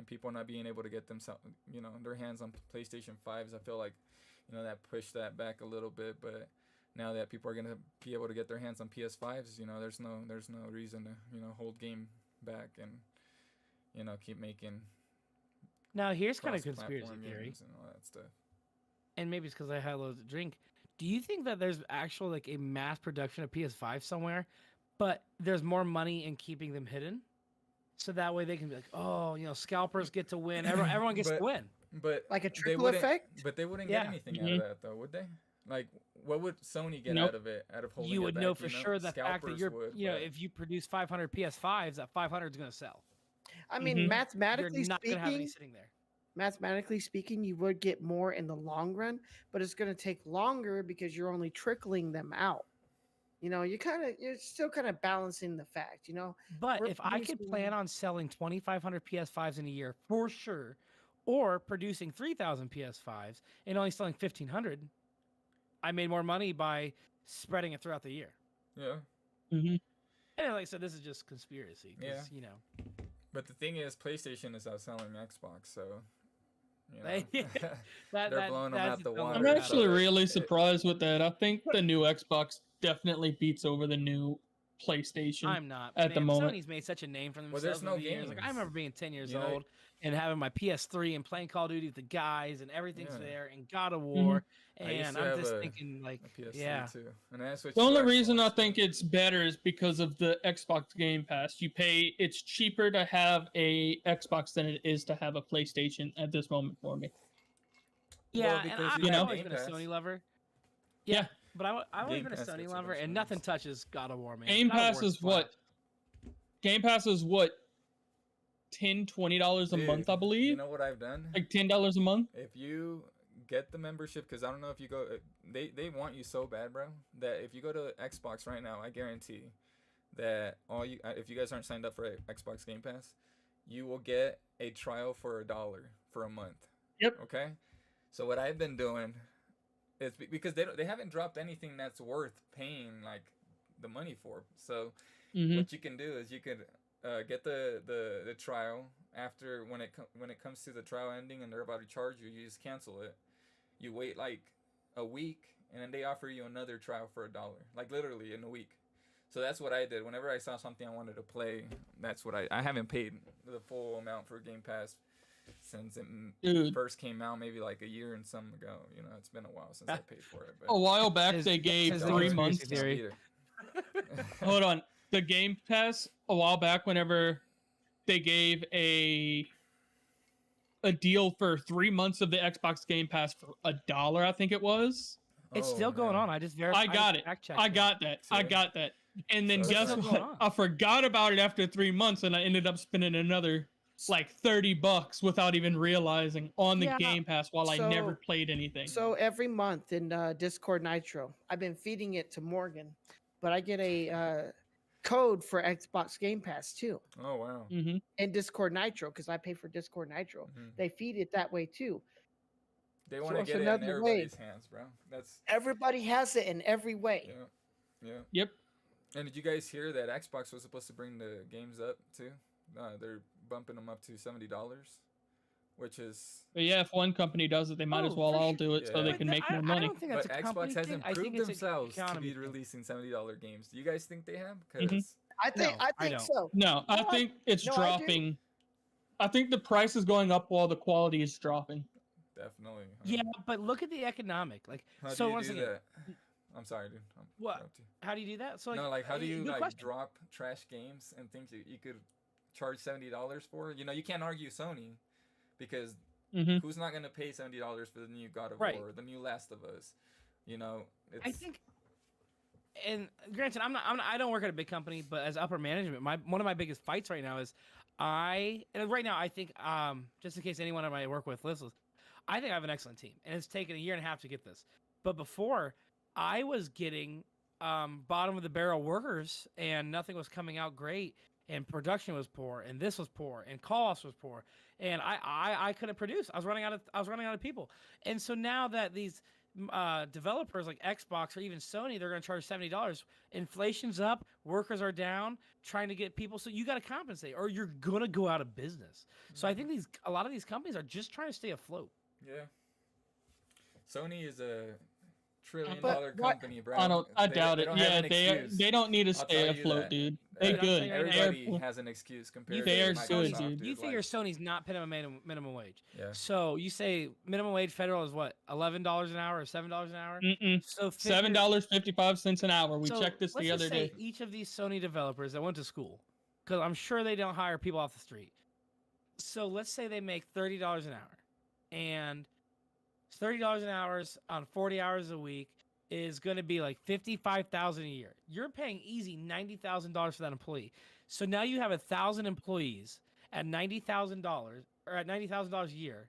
people not being able to get themselves, their hands on PlayStation 5s, I feel like, that pushed that back a little bit. But now that people are gonna be able to get their hands on PS5s, there's no reason to hold game back and keep making Now, here's kind of conspiracy cross-platform theory, games and all that stuff. and maybe it's because I had loads to drink. Do you think that there's actual like a mass production of PS5 somewhere, but there's more money in keeping them hidden, so that way they can be like, oh, scalpers get to win. Everyone gets to But- win. But Like a they trickle wouldn't- effect? But they wouldn't Yeah. get anything out of that, though, would they? Like, what would Sony get Nope. out of it? Out of holding You it would back, know for sure the fact that Scalpers you're, would, but- if you produce 500 PS5s, that 500 is going to sell. I mean, Mhm. You're mathematically not going to have any speaking, sitting there. you would get more in the long run, but it's going to take longer because you're only trickling them out. You're still kind of balancing the fact, But We're if I could producing- plan on selling 2,500 PS5s in a year for sure, or producing 3,000 PS5s and only selling 1,500, I made more money by spreading it throughout the year. Yeah. Hmm. And like I said, this is just conspiracy. 'Cause, But the thing is, PlayStation is outselling Xbox, so They- they're blowing them that's out the the water. I'm Wonder actually so really it- surprised with that. I think the new Xbox definitely beats over the new PlayStation. I'm not. At the moment. Sony's made such a name for Well, themselves there's no over the years. Like, I games. remember being 10 years You know- old and having my PS3 and playing Call of Duty with the guys, and everything's Yeah. there, and God of War. I used And to I'm have just a- thinking, like, a PS3 yeah. too, and I switched The to only reason I Xbox, think but- it's better is because of the Xbox Game Pass. It's cheaper to have a Xbox than it is to have a PlayStation at this moment for me. Yeah, and because I've you have always Game been a Pass. Sony lover. Yeah. But I've always Game been a Pass Sony gets lover, and eventually. nothing touches God of War, man. Game God of Pass War's is flat. what? Game Pass is what? $10-$20 a Dude, month, I believe. You know what I've done? Like $10 a month. If you get the membership, because I don't know if you go, they want you so bad, bro, that if you go to Xbox right now, I guarantee that if you guys aren't signed up for Xbox Game Pass, you will get a trial for $1 for a month. Yep. Okay. So what I've been doing is because they haven't dropped anything that's worth paying like the money for. So Hmm. what you can do is you could get the trial after when it comes to the trial ending and they're about to charge you, you just cancel it. You wait like a week and then they offer you another trial for $1, like literally in a week. So that's what I did. Whenever I saw something I wanted to play, that's what I haven't paid the full amount for Game Pass since it Dude. first came out, maybe like a year and some ago. It's been a while since I paid for it. But A while back, Is- they gave is the 3 conspiracy months. theory. Hold on. The Game Pass, a while back, whenever they gave a deal for 3 months of the Xbox Game Pass for $1, I think it was. It's Oh, still going man. on. I just verified. I got it. fact-checked I got that. I See? got that. And then So guess it's still what? going on. I forgot about it after 3 months, and I ended up spending another like $30 without even realizing on the Yeah. Game Pass while I never So- played anything. So every month in Discord Nitro, I've been feeding it to Morgan, but I get a code for Xbox Game Pass too Oh wow. Hmm. in Discord Nitro because I pay for Discord Nitro. Mhm. They feed it that way too. They want to it's get it in another way. everybody's hands, bro. That's Everybody has it in every way. yeah. Yep. And did you guys hear that Xbox was supposed to bring the games up too? They're bumping them up to $70 which is. But yeah, if one company does it, they might as well for all sure. do it so Yeah. they But can make I more I money. don't think that's But a company Xbox has thing. I think improved it's an themselves to economy be thing. releasing $70 games. Do you guys think they have? Mhm. Because I think No, I I think don't. so. No, I No, think it's no, I do. dropping. I think the price is going up while the quality is dropping. definitely. Yeah, but look at the economic. Like, How do so you once do again, that? I'm sorry, dude. I'm what? interrupt you. How do you do that? So like, No, like how do you good like question. drop trash games and think you could charge $70 for? You know, you can't argue Sony because Hmm who's not gonna pay $70 for the new God of Right. War, the new Last of Us? You know, it's I think, and granted, I don't work at a big company, but as upper management, one of my biggest fights right now is right now I think just in case anyone I work with listens, I think I have an excellent team, and it's taken a year and a half to get this. But before, I was getting bottom of the barrel workers, and nothing was coming out great, and production was poor, and this was poor, and call-offs was poor, and I couldn't produce. I was running out of people, and so now that these developers like Xbox or even Sony, they're going to charge $70. Inflation's up, workers are down, trying to get people. So you got to compensate, or you're going to go out of business. So I think a lot of these companies are just trying to stay afloat. yeah. Sony is a $1 But trillion what- company, bro. I They- doubt they it. don't have Yeah, an excuse. they don't need to I'll stay tell you afloat, that. dude. They Dude, I'm good. telling you right now, Everybody They're- has an excuse compared They to are Microsoft, good, dude. dude. You figure Like, Sony's not paying them minimum wage. yeah. So you say minimum wage federal is what, $11 an hour or $7 an hour? Mm-mm. So figure- $7.55 an hour. We so checked this let's the just other say day. each of these Sony developers that went to school, because I'm sure they don't hire people off the street. So let's say they make $30 an hour, and $30 an hour on 40 hours a week is going to be like $55,000 a year. You're paying easy $90,000 for that employee. So now you have 1,000 employees at $90,000 or at $90,000 a year,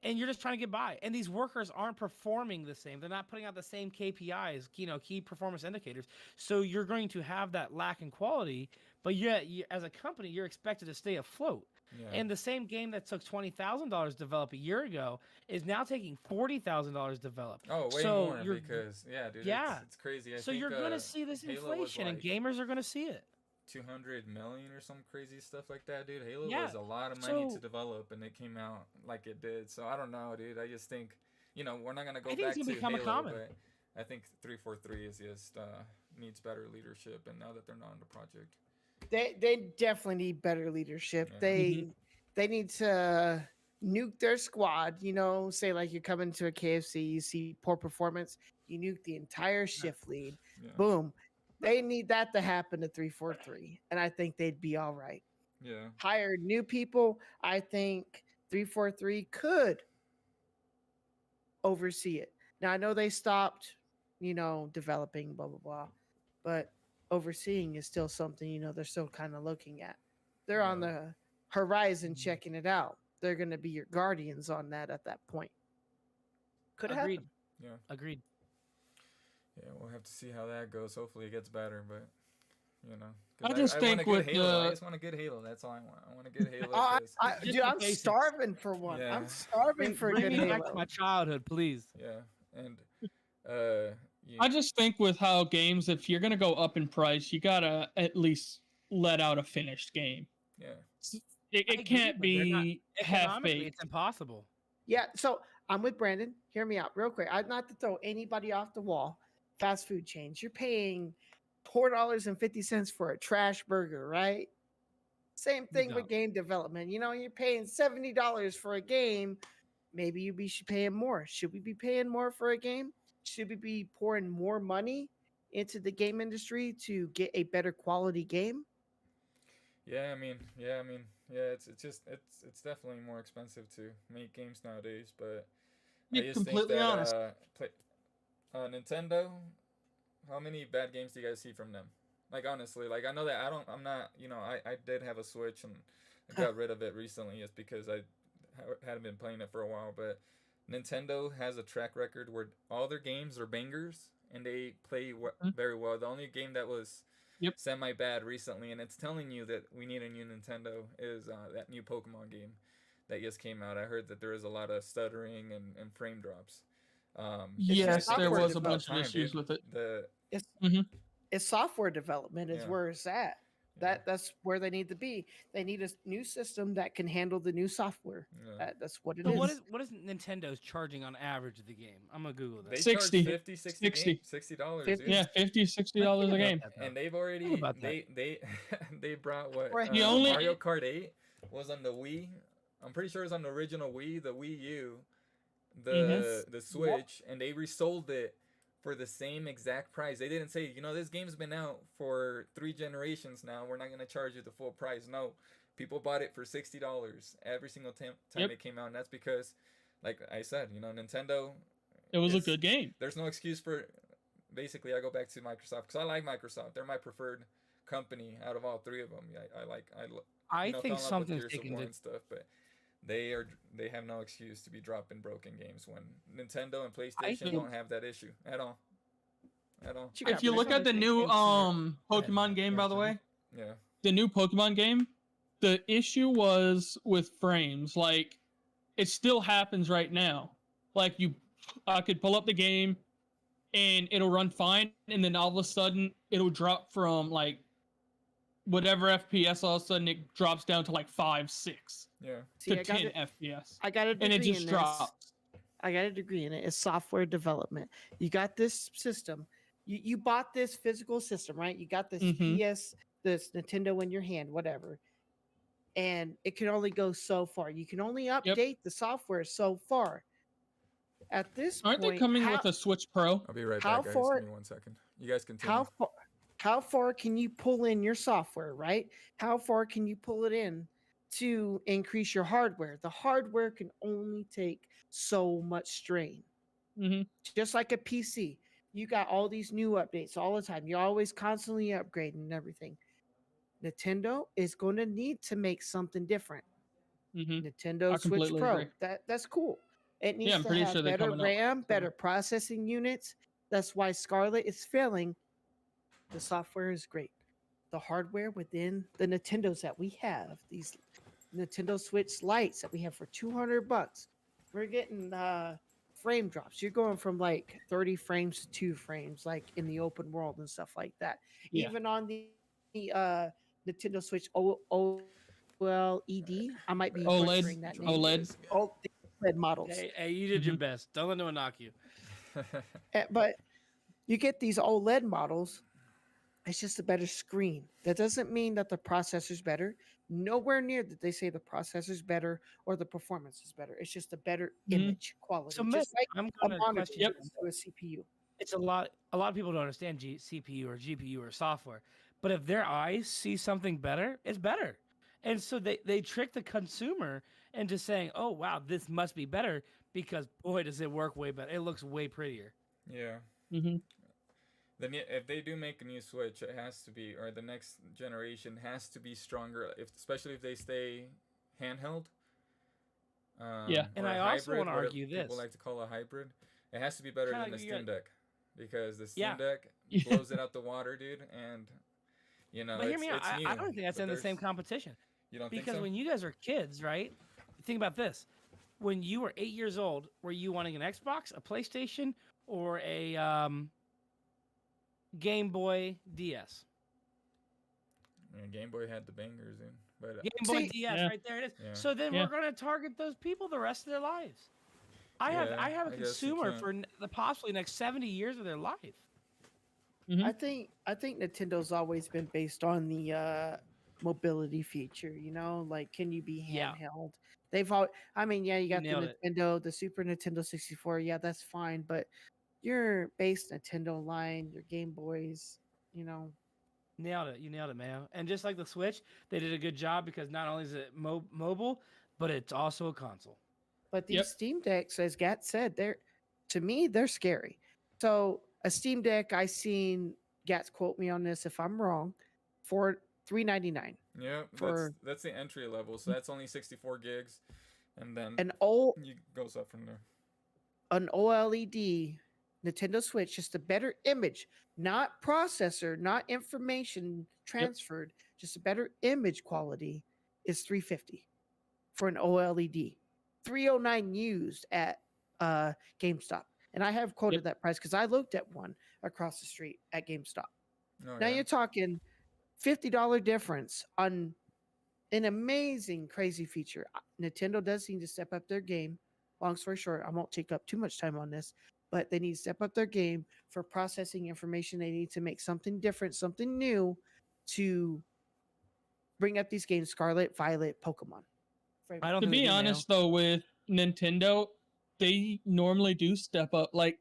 and you're just trying to get by. And these workers aren't performing the same. They're not putting out the same KPIs, key performance indicators. So you're going to have that lack in quality. But yet, as a company, you're expected to stay afloat. Yeah. And the same game that took $20,000 to develop a year ago is now taking $40,000 to develop. Oh, way So more you're- because dude, Yeah. it's crazy. I So think, you're going to see this Halo was inflation, and like gamers are going to see it. 200 million or some crazy stuff like that, dude. Halo Yeah, was a lot of money to so- develop, and it came out like it did. So I don't know, dude. I just think, we're not gonna go I think back it's to gonna become a Halo, common. but I think 343 is just needs better leadership, and now that they're not on the project, They definitely need better leadership. Yeah. They need to nuke their squad. Say like you're coming to a KFC, you see poor performance, you nuke the entire shift lead. yeah, Boom. They need that to happen to 343, and I think they'd be all right. yeah, Hire new people. I think 343 could oversee it. Now I know they stopped, developing, blah blah blah, but overseeing is still something they're still kind of looking at. They're on Yeah. the horizon Mhm. checking it out. They're going to be your guardians on that at that point. Could Agreed. happen. yeah, Agreed. yeah. We'll have to see how that goes. Hopefully, it gets better, but 'cause I just want think a good with Halo. I the- just want a good Halo. That's all I want. I want a good Halo. I, 'cause- dude, Just the I'm basics. starving for one. Yeah. I'm starving for a Bring good me back Halo. to my childhood, please. yeah, and I just think with how games, if you're gonna go up in price, you gotta at least let out a finished game. yeah. It agree, can't but they're not- be half Economically, baked. it's impossible. Yeah, so I'm with Brandon. Hear me out real quick. I'm not to throw anybody off the wall. Fast food chains, you're paying $4.50 for a trash burger, right? Same thing No. with game development. You're paying $70 for a game. Maybe you be paying more. Should we be paying more for a game? Should we be pouring more money into the game industry to get a better quality game? Yeah, it's definitely more expensive to make games nowadays, but I Be just think completely that honest. Nintendo, how many bad games do you guys see from them? Like honestly, like I know that I'm not, I did have a Switch and I got rid of it recently just because I hadn't been playing it for a while, but Nintendo has a track record where all their games are bangers and they play very well. The only game that was Yep. semi bad recently, and it's telling you that we need a new Nintendo, is that new Pokemon game that just came out. I heard that there is a lot of stuttering and frame drops. Yes, just there software was a bunch of time, issues dude. with it. The It's software development is Yeah. where it's at. That's where they need to be. They need a new system that can handle the new software. Yeah. That's what it So is. what is Nintendo's charging on average of the game? I'm gonna Google They this. charge 60. 50, 60 60. $60, Fifty. dude. Yeah, $50, $60 a about game. that, though. And they've Cool already about that. they they brought what Right. The only- Mario Kart 8 was on the Wii. I'm pretty sure it was on the original Wii, the Wii U, the Switch, and they resold it for the same exact price. They didn't say, this game's been out for 3 generations now. We're not gonna charge you the full price. No, people bought it for $60 every single time it came out, and that's because, like I said, Nintendo. It was a good game. There's no excuse for. Basically, I go back to Microsoft because I like Microsoft. They're my preferred company out of all 3 of them. I fell in think love with something's Gears of taken War to and stuff, but they have no excuse to be dropping broken games when Nintendo and PlayStation don't have that issue at all. If you look at the new Pokemon game, by the way, Yeah. the new Pokemon game, the issue was with frames. Like, it still happens right now. Like, I could pull up the game and it'll run fine, and then all of a sudden it'll drop from like whatever FPS, all of a sudden it drops down to like 5, 6 Yeah. to 10 FPS. I got a degree And it just in this. drops. I got a degree in it. It's software development. You got this system. You bought this physical system, right? You got this this Nintendo in your hand, whatever. And it can only go so far. You can only update the software so far. At this Aren't point, they coming with a Switch Pro? I'll be right How back, guys. far- Give me 1 second. You guys continue. how far can you pull in your software, right? How far can you pull it in to increase your hardware? The hardware can only take so much strain. Mm-hmm. Just like a PC. You got all these new updates all the time. You're always constantly upgrading and everything. Nintendo is going to need to make something different. Mm-hmm. Nintendo I Switch completely Pro. agree. That's cool. It needs I'm to pretty have sure they're better coming out RAM, soon. better processing units. That's why Scarlet is failing. The software is great. The hardware within the Nintendos that we have, these Nintendo Switch Lights that we have for $200, we're getting frame drops. You're going from like 30 frames to 2 frames, like in the open world and stuff like that. Yeah. Even on the Nintendo Switch OLED, I might be butchering that name. OLED. The OLED models. Hey, you did your best. Don't let no one knock you. But you get these OLED models. It's just a better screen. That doesn't mean that the processor's better. Nowhere near that they say the processor's better or the performance is better. It's just a better image quality. So, just like I'm a gonna monitor question you. to a CPU. It's a lot of people don't understand CPU or GPU or software, but if their eyes see something better, it's better. And so they trick the consumer into saying, oh wow, this must be better because boy does it work way better. It looks way prettier. Yeah. Mm-hmm. Then if they do make a new Switch, it has to be, or the next generation has to be stronger. Especially if they stay handheld. Yeah. And or I a also hybrid, wanna what argue this. people like to call a hybrid. It has to be better Kinda than the like you Steam got- Deck, because the Steam Yeah. Deck Yeah. blows it out the water, dude. And But hear me out. it's I new, don't think that's but in the same there's- competition. You don't Because think so? when you guys are kids, right? Think about this. When you were 8 years old, were you wanting an Xbox, a PlayStation, or a Game Boy DS? Yeah, Game Boy had the bangers, dude. But Game Boy See- DS, Yeah. right there it is. Yeah. So then Yeah. we're going to target those people the rest of their lives. I have a I guess you consumer can. for the possibly next 70 years of their life. Mm-hmm. I think Nintendo's always been based on the mobility feature. Like can you be Yeah. handheld? They've all. I mean, yeah, you got the nailed it. Nintendo, the Super Nintendo 64. Yeah, that's fine. But your base Nintendo line, your Game Boys, Nailed it. You nailed it, man. And just like the Switch, they did a good job because not only is it mobile, but it's also a console. But these Yep. Steam Decks, as Gat said, to me they're scary. So a Steam Deck, I seen Gats quote me on this if I'm wrong, for $399. yeah, for- that's the entry level. So that's only 64 gigs, and then An old you goes up from there. an OLED Nintendo Switch, just a better image, not processor, not information transferred, just a better image quality is $350 for an OLED. $309 used at GameStop. And I have quoted that price because I looked at one across the street at GameStop. Oh, Now yeah. you're talking $50 difference on an amazing, crazy feature. Nintendo does need to step up their game. Long story short, I won't take up too much time on this, but they need to step up their game for processing information. They need to make something different, something new to bring up these games, Scarlet, Violet, Pokemon. I don't To think they be do now. honest, though, with Nintendo, they normally do step up. Like,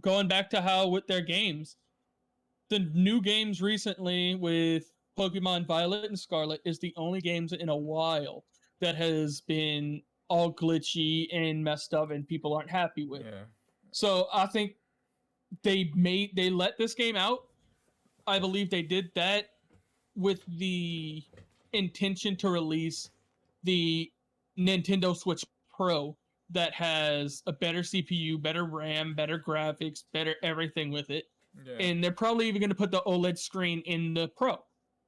going back to how with their games, the new games recently with Pokemon Violet and Scarlet is the only games in a while that has been all glitchy and messed up and people aren't happy with. Yeah. So I think they let this game out. I believe they did that with the intention to release the Nintendo Switch Pro that has a better CPU, better RAM, better graphics, better everything with it. Yeah. And they're probably even going to put the OLED screen in the Pro.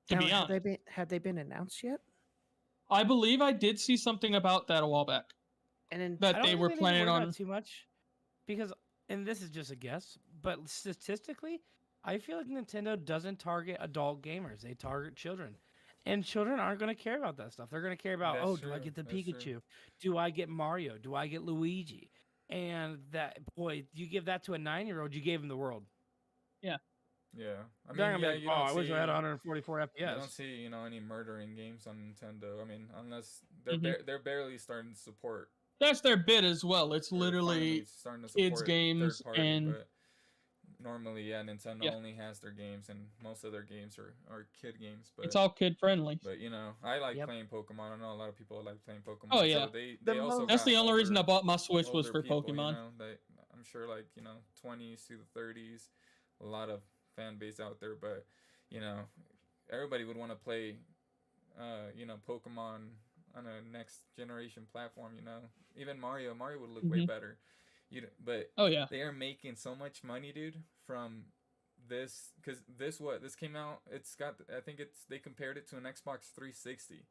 To Now, be honest, have they been announced yet? I believe I did see something about that a while back. And then That I don't they think were need to planning worry about on. it too much, because, and this is just a guess, but statistically, I feel like Nintendo doesn't target adult gamers; they target children, and children aren't going to care about that stuff. They're going to care about, That's oh, do I true, get the that's Pikachu? true. Do I get Mario? Do I get Luigi? And that, boy, you give that to a 9-year-old, you gave him the world. Yeah. I They're mean, gonna yeah, be you like, oh, don't I wish see. I had 144 FPS. You don't see, any murdering games on Nintendo. I mean, unless they're Mhm. they're barely starting to support. That's their bit as well. It's Or finally literally starting to kids support games third party, and but normally, yeah, Nintendo Yeah. only has their games, and most of their games are kid games. But it's all kid friendly. but I like Yep. playing Pokemon. I know a lot of people like playing Pokemon. Oh, yeah. So they The also most- That's got the only reason I older- bought my Switch was older for people, Pokemon. That I'm sure, like 20s to the 30s, a lot of fan base out there. But everybody would want to play, Pokemon on a next generation platform. Even Mario would look way Mhm. better. But Oh yeah. they are making so much money, dude, from this, because this came out. I think they compared it to an Xbox 360.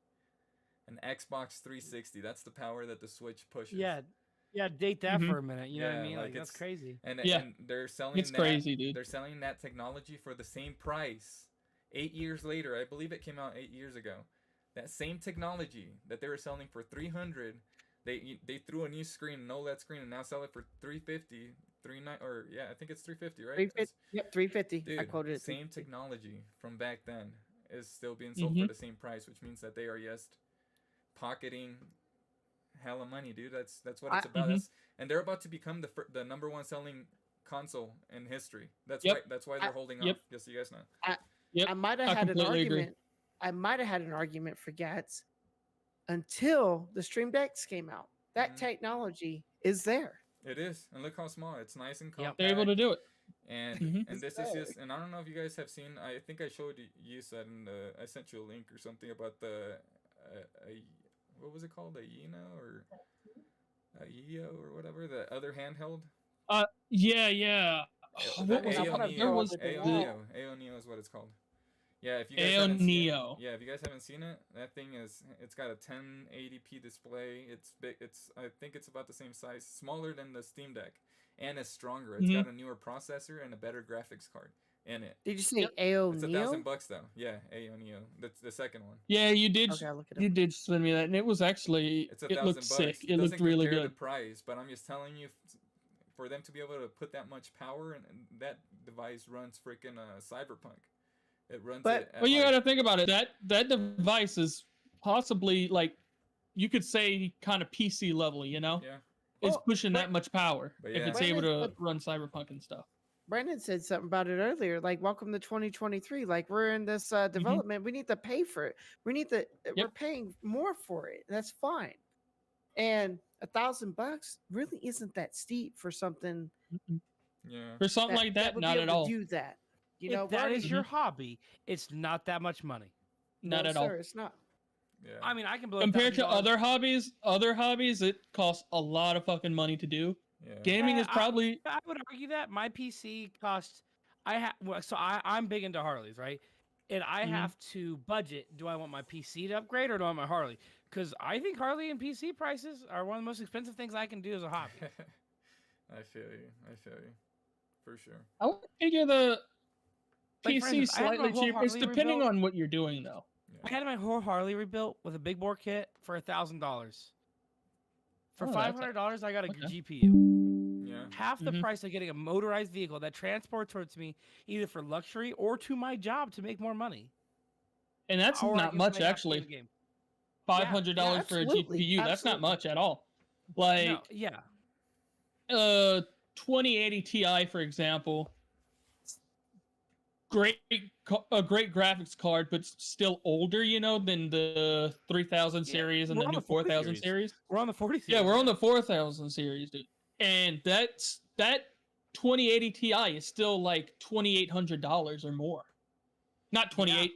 An Xbox 360. That's the power that the Switch pushes. Yeah, date that Mhm. for a minute. You know what I Yeah, mean? like Like that's it's- crazy. And Yeah. and they're selling It's that. crazy, dude. They're selling that technology for the same price. 8 years later, I believe it came out 8 years ago. That same technology that they were selling for 300, they threw a new screen, an OLED screen, and now sell it for 350, 39, or yeah, I think it's 350, right? 350. Yep, 350. Dude, I quoted it. same 350. technology from back then is still being sold Mhm. for the same price, which means that they are just pocketing hella money, dude. That's what it's about. Mhm. And they're about to become the number one selling console in history. That's Yep. why they're holding Yep. off. Just so you guys know. Yep. I might have I had an completely agree. argument. I might have had an argument for Gats until the Stream Decks came out. That Mhm. technology is there. It is, and look how small. It's nice and Yep. compact. They're able to do it. And Mhm. and this It's is there. just, and I don't know if you guys have seen. I think I showed you said I sent you a link or something about the what was it called, a Yino or a Yio or whatever, the other handheld. Yeah. The What was I wanna it? There throw was up the AO wall. Neo. AO Neo is what it's called. Yeah, if you guys AO haven't seen Neo. it, if you guys haven't seen it, that thing it's got a 1080p display. It's big. I think it's about the same size, smaller than the Steam Deck, and it's stronger. It's Mhm. got a newer processor and a better graphics card in it. Did you say Yep. AO It's Neo? $1,000 though. Yeah, AO Neo. That's the second one. Yeah, you did. Okay, I'll look it You up. did send me that, and it was actually. It's It looked sick. $1,000. It looked doesn't really compare good. the price, but I'm just telling you, for them to be able to put that much power, and that device runs freaking Cyberpunk. It runs But- it. At Well, you like, got to think about it. That device is possibly like you could say kind of PC level. Yeah. It's Well, pushing but- that much power But if yeah. it's able to Brandon, run Cyberpunk and stuff. Brandon said something about it earlier. Like, welcome to 2023. Like, we're in this development. We need to pay for it. We're paying more for it. That's fine. And $1,000 really isn't that steep for something Yeah. For something like that, would not be at able to all. do that. If we're that already- is your hobby, it's not that much money. Not No, at all. sir, it's not. Yeah. I mean, I can blow Compared to $1,000. other hobbies, it costs a lot of fucking money to do. Yeah. Gaming is I- probably I would argue that my PC costs. I'm big into Harleys, right? And I Mhm. have to budget. Do I want my PC to upgrade or do I want my Harley? Because I think Harley and PC prices are one of the most expensive things I can do as a hobby. I feel you. For sure. I would figure the Like, for PC instance, I had my slightly whole cheaper. It's Harley depending rebuilt. on what you're doing, though. I had my whole Harley rebuilt with a big bore kit for $1,000. For Oh, $500, I got a okay. GPU. Yeah. Half the Mhm. price of getting a motorized vehicle that transports towards me either for luxury or to my job to make more money. And that's Or I not can much, play half the actually. game. $500 for a absolutely, GPU. That's not absolutely. much at all. No, Like, yeah. 2080 Ti, for example, a great graphics card, but still older, than the 3000 Yeah, series and we're the on new the 40 4000 series. series. We're on the 40 series. Yeah, we're on the 4000 series, dude. And that 2080 Ti is still like $2,800 or more. Not 28,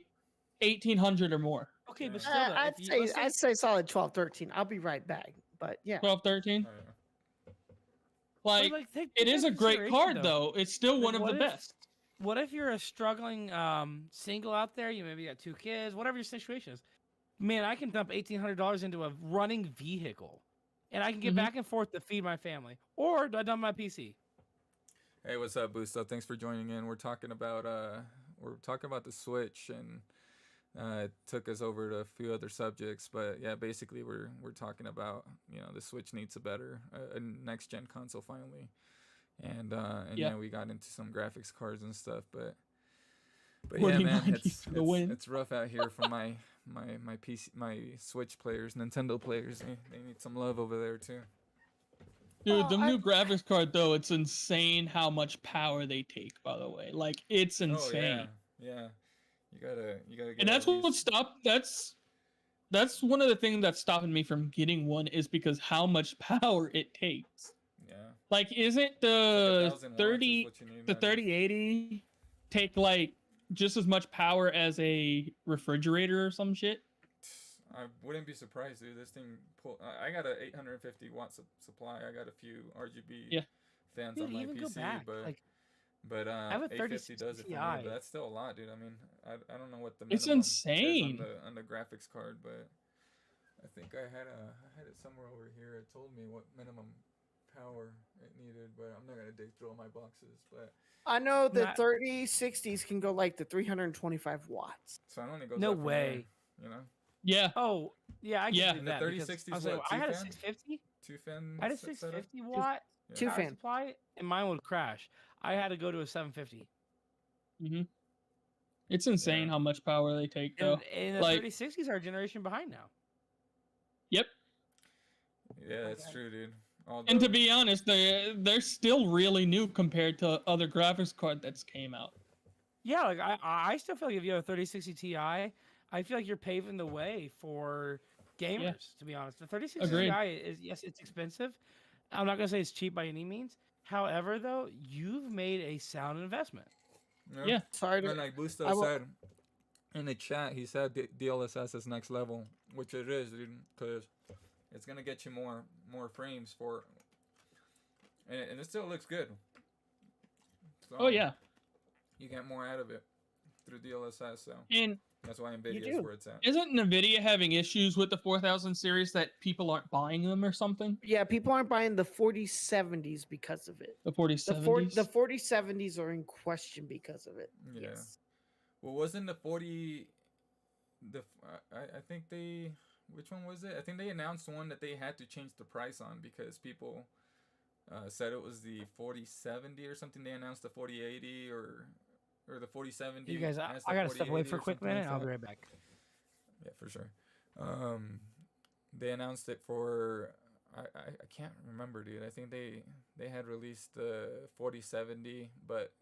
1800 or more. Okay, but Yeah. still, though, I'd if you, say let's say, I'd say solid 12, 13. I'll be right back. But yeah, 12, 13. Oh, yeah. Like, take it is into a great consideration, card, though. It's still Like, one of the best. What if you're a struggling single out there? You maybe got 2 kids, whatever your situation is. Man, I can dump $1,800 into a running vehicle, and I can get Mhm. back and forth to feed my family. Or do I dump my PC? Hey, what's up, Busto? Thanks for joining in. We're talking about the Switch, and it took us over to a few other subjects, but yeah, basically we're talking about the Switch needs a next gen console finally, and Yeah. we got into some graphics cards and stuff, but yeah, 49 man, for the win. it's rough out here for my PC, my Switch players, Nintendo players. They need some love over there too. Dude, the new graphics card, though, it's insane how much power they take, by the way. Like, it's insane. Oh yeah. You gotta get. And that's what stopped. That's one of the things that's stopping me from getting one is because how much power it takes. Yeah. Like, isn't Like the 1,000 watts is 30 what you need the nowadays. 3080 take like just as much power as a refrigerator or some shit? I wouldn't be surprised, dude. This thing I got a 850 watt supply. I got a few RGB fans Dude, on my even PC, go back. but I have a 850 does it for me. Ti. But that's still a lot, dude. I mean, I don't know what the It's minimum is insane. on the graphics card, but I think I had it somewhere over here. It told me what minimum power it needed, but I'm not gonna dig through all my boxes. But I know the Not- 3060s can go like to 325 watts. so it only goes No up from way. there, Yeah. Oh, yeah, I can Yeah. do And the that. because 3060 I is was like, what, I had a 2-fan? 650. 2-fan. I had a setup? 650 watt Yeah. Two power fan. supply, and mine would crash. I had to go to a 750. hmm It's insane Yeah. how much power they take, though. And the Like- 3060s are a generation behind now. Yep. Yeah, that's Okay. true, dude. And to be honest, they're still really new compared to other graphics card that's came out. Yeah, like I still feel like if you have a 3060 Ti, I feel like you're paving the way for gamers. To be honest, the 3060 Agreed. Ti is, yes, it's expensive. I'm not gonna say it's cheap by any means. However, though, you've made a sound investment. Yeah. Sorry to And like Busto I will- said in the chat, he said DLSS is next level, which it is, dude, because it's gonna get you more frames for, and it still looks good. So Oh yeah. you get more out of it through DLSS, so And that's why Nvidia do. is where it's at. isn't Nvidia having issues with the 4000 series that people aren't buying them or something? Yeah, people aren't buying the 4070s because of it. The The 4070s? 4070s are in question because of it. Yeah. Yes. Well, wasn't the 40? I think they. Which one was it? I think they announced one that they had to change the price on because people said it was the 4070 or something. They announced the 4080 or the 4070. You guys, I as the gotta step away 4080 for a or quick something like minute. I'll be that. right back. Yeah, for sure. They announced it for I can't remember, dude. I think they had released the 4070, but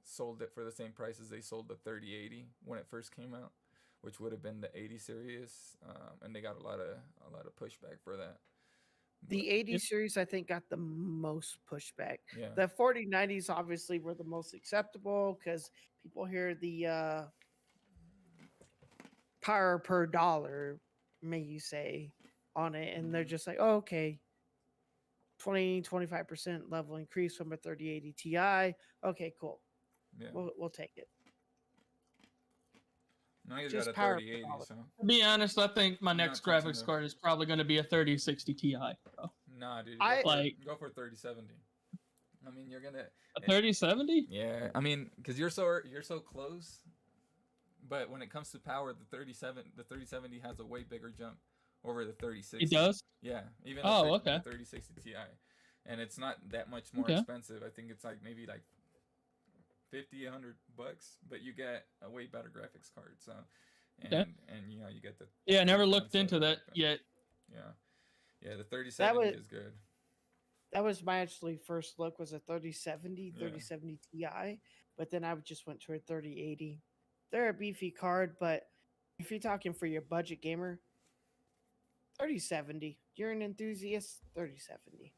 sold it for the same price as they sold the 3080 when it first came out, which would have been the 80 series, and they got a lot of pushback for that. The But, 80 Yep. series, I think, got the most pushback. yeah, The 4090s obviously were the most acceptable because people hear the power per dollar, may you say, on it, and they're just like, oh, okay, 25% level increase from a 3080 Ti. Okay, cool. yeah. We'll take it. Now he's just got a power 3080, power. so To be honest, I think my I'm next not touching graphics the- card is probably going to be a 3060 Ti. Bro. nah, dude. I- Go Like- for 3070. I mean, you're gonna A 3070? yeah. I mean, because you're so close, but when it comes to power, the 3070 has a way bigger jump over the 3060. It does? Yeah, even Okay. the 3060 Ti, and it's not that much more Okay. expensive. I think it's like maybe like $50-$100, but you get a way better graphics card. So, and Okay. and you know you get the Yeah, I never the looked into console that yet. Yeah, the 3070 was- is good. That was my actually first look, was a 3070, Yeah. 3070 Ti, but then I just went to a 3080. They're a beefy card, but if you're talking for your budget gamer, 3070. You're an enthusiast, 3070.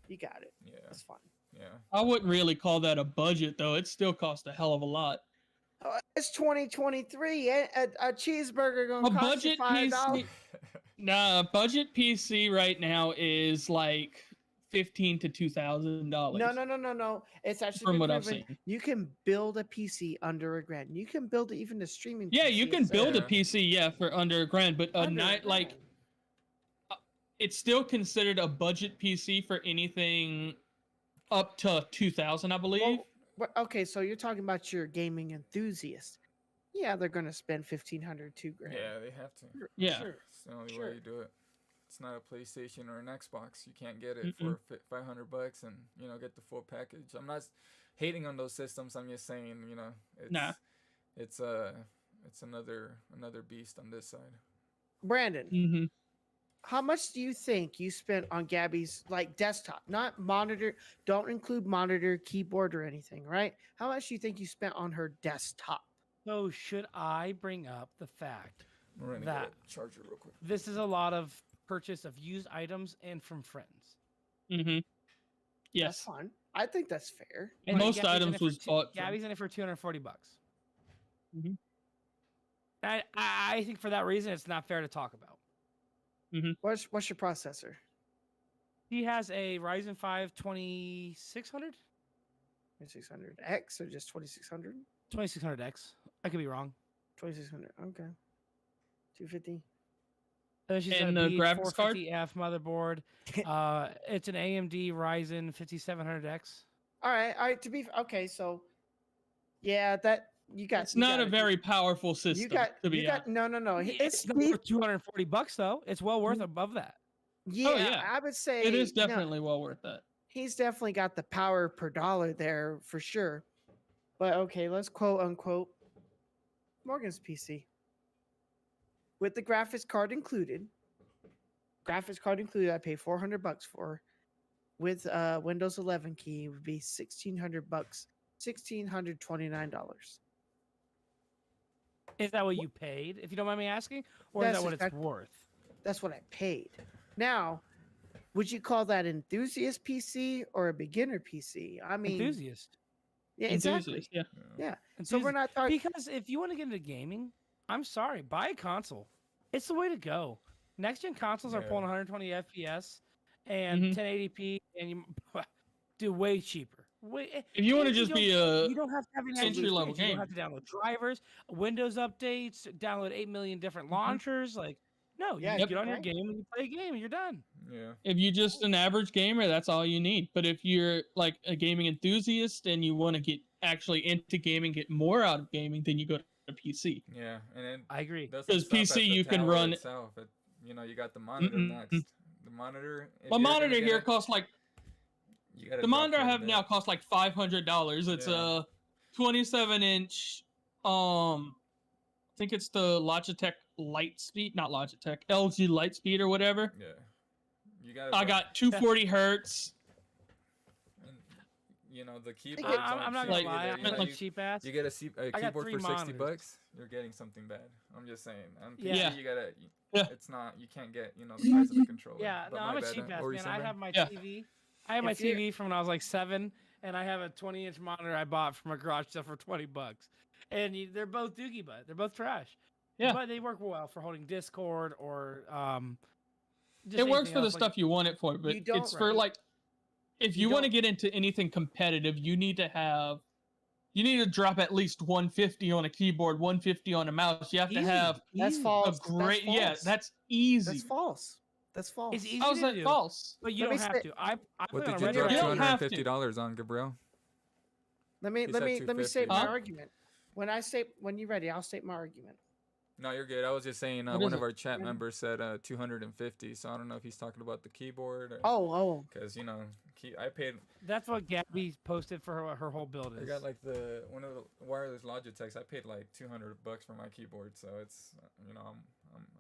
You got it. Yeah, That's fine. yeah. I wouldn't really call that a budget though. It still costs a hell of a lot. Oh, it's 2023. A cheeseburger gonna A cost you budget $5. PC. Nah, a budget PC right now is like $1,500 to $2,000. No. It's actually From been what I've proven. seen. You can build a PC under $1,000. You can build even a streaming. Yeah, PC you can itself. build a Yeah. PC, yeah, for under $1,000, but a Under night like $1,000. it's still considered a budget PC for anything up to 2,000, I believe. Okay, so you're talking about your gaming enthusiast. Yeah, they're gonna spend $1,500, $2,000. Yeah, they have to. Yeah. Sure. It's the only Sure. way you do it. It's not a PlayStation or an Xbox. You can't get it for $500 and get the full package. I'm not hating on those systems. I'm just saying it's Nah. it's another beast on this side. Brandon, Mm-hmm. how much do you think you spent on Gabby's desktop, not monitor? Don't include monitor, keyboard, or anything, right? How much do you think you spent on her desktop? So should I bring up the fact We're gonna that get a charger real quick. this is a lot of purchase of used items and from friends? Mm-hmm. That's Yes. fine. I think that's fair. And Most Gabby's in items it for was bought from- Gabby's in it for $240. Mhm. I think for that reason, it's not fair to talk about. What's your processor? He has a Ryzen 5 2600, 2600X or just 2600? 2600X. I could be wrong. 2600. Okay. 250. And then she's And got a the graphics card? B450F motherboard. It's an AMD Ryzen 5700X. All right. Okay, so yeah, that you got. It's you not got a very powerful system. You got. to be You got. honest. No. It's not worth $240 though. It's well worth above that. Yeah, yeah. I would say It is no, definitely well worth that. he's definitely got the power per dollar there for sure. But okay, let's quote unquote Morgan's PC with the graphics card included. Graphics card included, I pay $400 for. With Windows 11 key, it would be $1,600, $1,629. Is that what you paid, if you don't mind me asking? Or That's is that what it's exact- worth? That's what I paid. Now, would you call that enthusiast PC or a beginner PC? I mean, Enthusiast. yeah, exactly. Enthusiast, yeah. Yeah. So we're Enthusiast. not talking. Because if you want to get into gaming, I'm sorry, buy a console. It's the way to go. Next gen consoles are Yeah. pulling 120 FPS and Mhm. 1080p, and you do way cheaper. If you want to and just don't- be a you don't have to have an entry-level You don't have to download drivers, Windows updates, download 8 million different launchers. Like, no, Yeah, you get on your right. game and you play a game and you're done. Yeah. if you're just an average gamer, that's all you need. But if you're like a gaming enthusiast and you want to get actually into gaming, get more out of gaming, then you go to a PC. Yeah, and then I agree. doesn't Because stop at PC the you can tower run- itself. You got the monitor Mm-mm. next. The monitor. if My you're gonna monitor get here it, costs like you gotta the drop monitor I quite a have bit. now costs like $500. It's Yeah. a 27-inch. I think it's the Logitech Lightspeed, not Logitech, LG Lightspeed or whatever. Yeah. You got. I got 240 hertz. The keyboard. I'm not gonna Like- lie, I'm like like cheap ass. You get a got keyboard 3 for $60. monitors. You're getting something bad. I'm just saying. On PC, Yeah. you gotta. Yeah. It's not. You can't get the size of the controller. Yeah, But no, my I'm a bad, cheap ass what were you man. saying, I Ben? have my Yeah. TV. I have my If you're- TV from when I was like 7, and I have a 20-inch monitor I bought from a garage sale for $20. And they're both dookie butt. They're both trash. Yeah. But they work well for holding Discord or just It works anything for the else, like- stuff you want it for, but You don't- it's for Right. like if You you want to don't- get into anything competitive, you need to drop at least 150 on a keyboard, 150 on a mouse. You have to Easy, have That's easy. false. a great That's yeah, false. that's easy. That's false. That's false. It's easy How's to that do, false? but you Let don't me have say- to. I What put it did on you Reddit. drop? You Two don't hundred have and to. $50 on, Gabriel? Let me He said state 250. my Huh? argument. When you're ready, I'll state my argument. No, you're good. I was just saying What one is of it? our chat members said 250. So I don't know if he's talking about the keyboard or Oh, because I paid. That's what Gabby posted for her whole build I is. got like one of the wireless Logitechs. I paid like $200 for my keyboard, so it's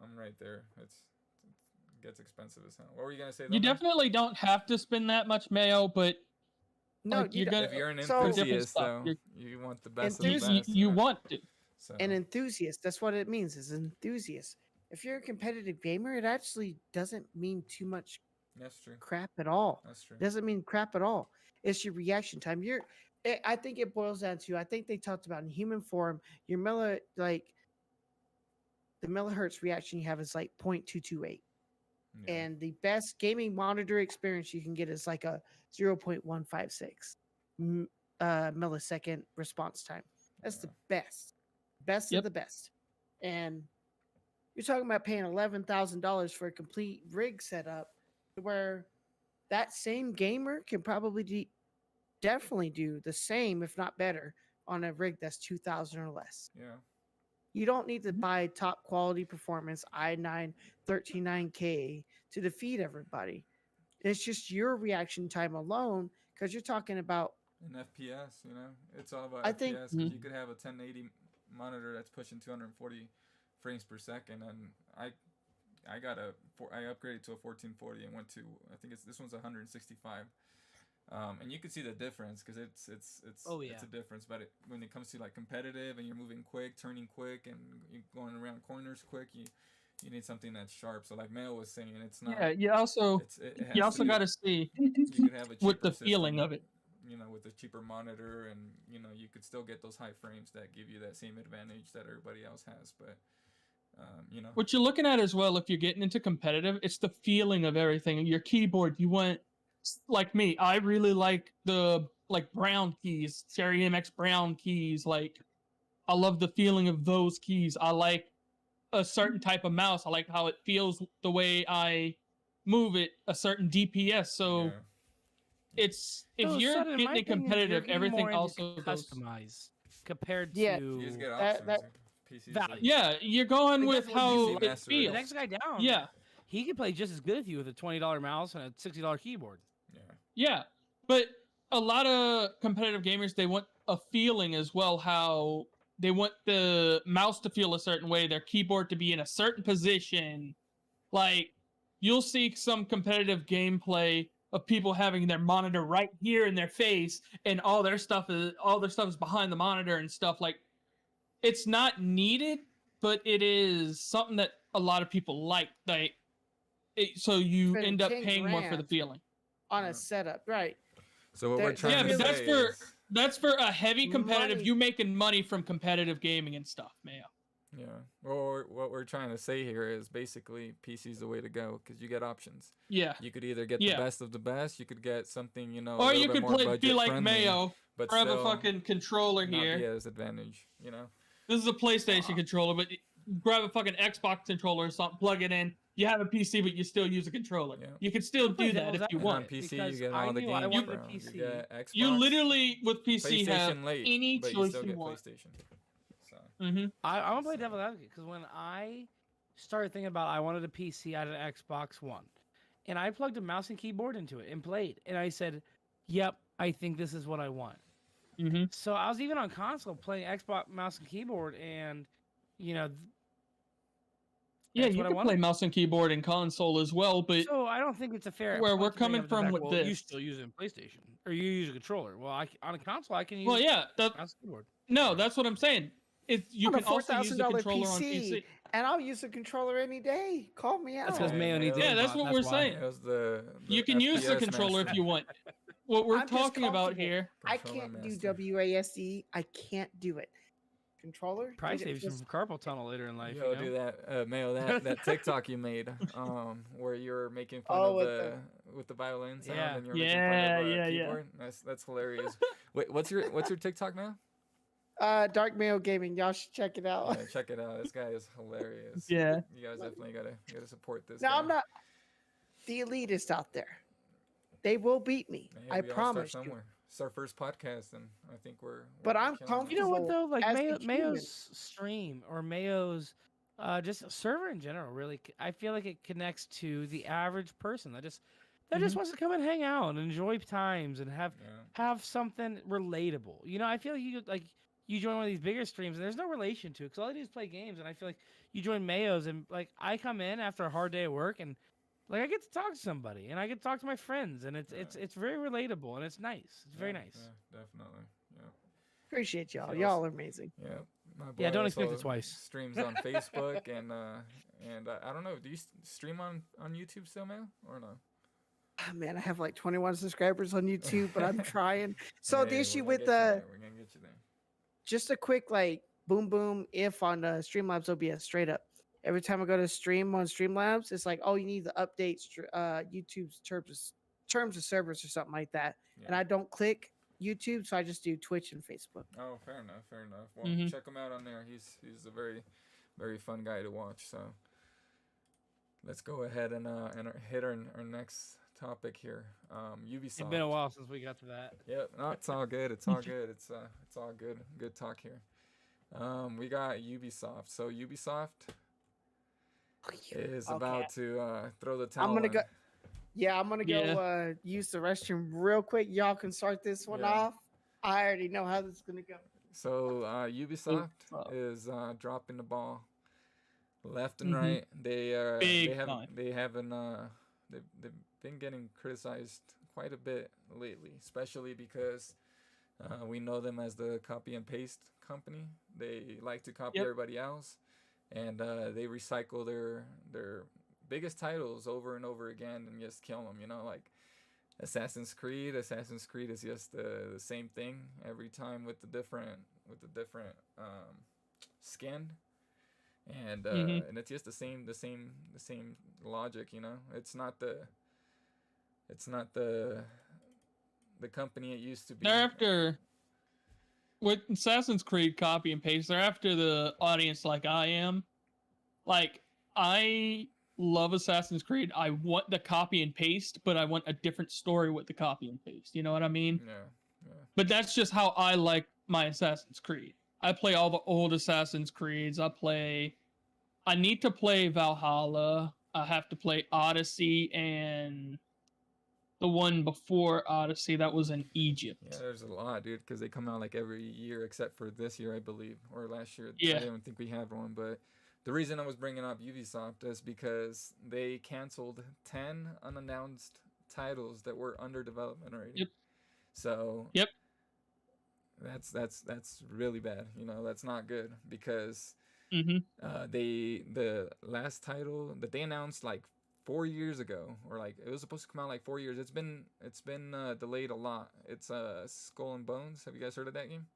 I'm right there. It gets expensive as hell. What were you gonna say? You though, man? definitely don't have to spend that much mayo, but no, like, you you're don't. gonna If you're an So- for different enthusiast, stuff. though, you want the best of You, the you, best. you want to. So, An enthusiast. That's what it means. Is an enthusiast. If you're a competitive gamer, it actually doesn't mean too much that's true. crap at all. That's true. Doesn't mean crap at all. It's your reaction time. I think it boils down to. I think they talked about in human form. Your the millihertz reaction you have is like 0.228. Yeah. And the best gaming monitor experience you can get is like a 0.156 millisecond response time. That's the best Yep. of the best. And you're talking about paying $11,000 for a complete rig setup, where that same gamer can probably definitely do the same, if not better, on a rig that's 2,000 or less. Yeah. You don't need to buy top quality performance i9 139K to defeat everybody. It's just your reaction time alone, because you're talking about. In FPS, it's all about I think- FPS. 'Cause you could have a 1080 monitor that's pushing 240 frames per second, and I upgraded to a 1440 and went to, I think this one's 165. And you can see the difference because it's a difference. But when it comes to like competitive and you're moving quick, turning quick, and you're going around corners quick, you need something that's sharp. So like Mail was saying, it's not. Yeah, you also has to got to be- see you could have a with the cheaper feeling system, of it. with a cheaper monitor, and you could still get those high frames that give you that same advantage that everybody else has. But What you're looking at as well, if you're getting into competitive, it's the feeling of everything. Your keyboard, you want, like me, I really like the brown keys, Cherry MX brown keys. Like, I love the feeling of those keys. I like a certain type of mouse. I like how it feels the way I move it, a certain DPS. So it's, if So, you're Sutton, my getting thing is you're competitive, getting everything more into also goes. customize compared Yeah. to you just get that- options. PCs value. Yeah, you're going Like, with that's what how PC it Master is. the feels. next guy down. Yeah. He could play just as good with you with a $20 mouse and a $60 keyboard. Yeah, but a lot of competitive gamers, they want a feeling as well, how they want the mouse to feel a certain way, their keyboard to be in a certain position. Like, you'll see some competitive gameplay of people having their monitor right here in their face, and all their stuff is behind the monitor and stuff. Like, it's not needed, but it is something that a lot of people like. So you Spending end up 10 paying more for the grand feeling. on a setup, right? So what we're There- trying Yeah, to but say that's for a heavy competitive. Money. You making money from competitive gaming and stuff, Mayo. yeah. Well, what we're trying to say here is basically PC's the way to go because you get options. Yeah. You could either get Yeah. the best of the best. You could get something a Or little you bit could more be budget like friendly, Mayo, but grab a still fucking controller not here. be as advantage. This is a PlayStation controller, but grab a fucking Xbox controller or something, plug it in. You have a PC, but you still use a controller. Yeah. You can still I'll play do that devil's if you And on want. PC, you because get I all the knew I games, wanted a bro. PC. You get Xbox, You literally, with PC, have PlayStation late, any but you choice still you get want. PlayStation. So Mm-hmm. I want to play devil's advocate because when I started thinking about I wanted a PC, I had an Xbox One, and I plugged a mouse and keyboard into it and played, and I said, "Yep, I think this is what I want." Mm-hmm. So I was even on console playing Xbox mouse and keyboard, and Yeah, That's you what I can wanted. play mouse and keyboard in console as well, but so I don't think it's a fair. Where point we're to bring coming up the from fact, with well, you this- still use it in PlayStation, or you use a controller. Well, on a console, I can use. well, yeah, mouse and keyboard. no, that's what I'm saying. You On a can also use the $4,000 controller on PC. And I'll use a controller any day. Call me out. That's because Mayo needs. Yeah, a that's robot, what we're why. saying. it was the You can use the FPS controller if master. you want. What we're I'm just talking about comfortable. here. I Controller can't do master. WASD. I can't do it. Controller? Probably It saves you just- from carpal tunnel later in life. Yo, do that, Mayo. That TikTok you made, where you're making fun Oh, of with the violin sound, Yeah. and you're making fun of Yeah. keyboard. That's hilarious. Wait, what's your TikTok now? Dark Mail Gaming. Y'all should check it out. Yeah, check it out. This guy is hilarious. Yeah. You guys definitely gotta support this. No, guy. I'm not. the elitists out there. They will beat me. Hey, I we all promise start you. somewhere. It's our first podcast, and I think But we're I'm killing it. You know what comfortable though? Like as a human. Mayo's stream or Mayo's just server in general really I feel like it connects to the average person that just wants to come and hang out and enjoy times and have something relatable. You know, I feel like you join one of these bigger streams and there's no relation to it because all I do is play games, and I feel like you join Mayo's and like I come in after a hard day at work and like I get to talk to somebody and I get to talk to my friends, and it's very relatable and it's nice. It's very nice. Yeah, definitely. Yeah. Appreciate y'all. Feels- y'all are amazing. Yeah. My Yeah, boy don't expect also it twice. Streams on Facebook and I don't know. Do you stream on YouTube still, man, or no? Ah, man, I have like 21 subscribers on YouTube, but I'm trying. So Hey, the we're issue gonna with get you there. We're gonna get you there. just a quick like boom if on Streamlabs OBS straight up. Every time I go to stream on Streamlabs, it's like, oh, you need to update YouTube's terms of service or something like that. And Yeah. I don't click YouTube, so I just do Twitch and Facebook. Oh, fair enough. Fair enough. Well, Mhm. check him out on there. He's a very, very fun guy to watch. So let's go ahead and hit our next topic here. Ubisoft. It's been a while since we got to that. Yep. No, it's all good. It's all good. It's all good. Good talk here. We got Ubisoft. So Ubisoft is Okay. about to throw the towel. I'm gonna in. go. Yeah, I'm gonna go Yeah. use the restroom real quick. Y'all can start this one Yeah. off. I already know how this is gonna go. So Ubisoft Ubisoft. is dropping the ball left and Mhm. right. They Big time. they've been getting criticized quite a bit lately, especially because we know them as the copy and paste company. They like to copy Yep. everybody else, and they recycle their biggest titles over and over again and just kill them. You know, like Assassin's Creed. Assassin's Creed is just the same thing every time with the different skin, and and it's just the same logic. You know, it's not the company it used to be. They're after with Assassin's Creed copy and paste. They're after the audience like I am. Like I love Assassin's Creed. I want the copy and paste, but I want a different story with the copy and paste. You know what I mean? Yeah. But that's just how I like my Assassin's Creed. I play all the old Assassin's Creeds. I need to play Valhalla. I have to play Odyssey and the one before Odyssey that was in Egypt. Yeah, there's a lot, dude, because they come out like every year except for this year, I believe, or last year. Yeah. I don't think we have one, but the reason I was bringing up Ubisoft is because they canceled 10 unannounced titles that were under development already. Yep. So Yep. That's really bad. You know, that's not good because Mm-hmm. the last title that they announced like 4 years ago, or like it was supposed to come out like 4 years. It's been delayed a lot. It's Skull and Bones. Have you guys heard of that game?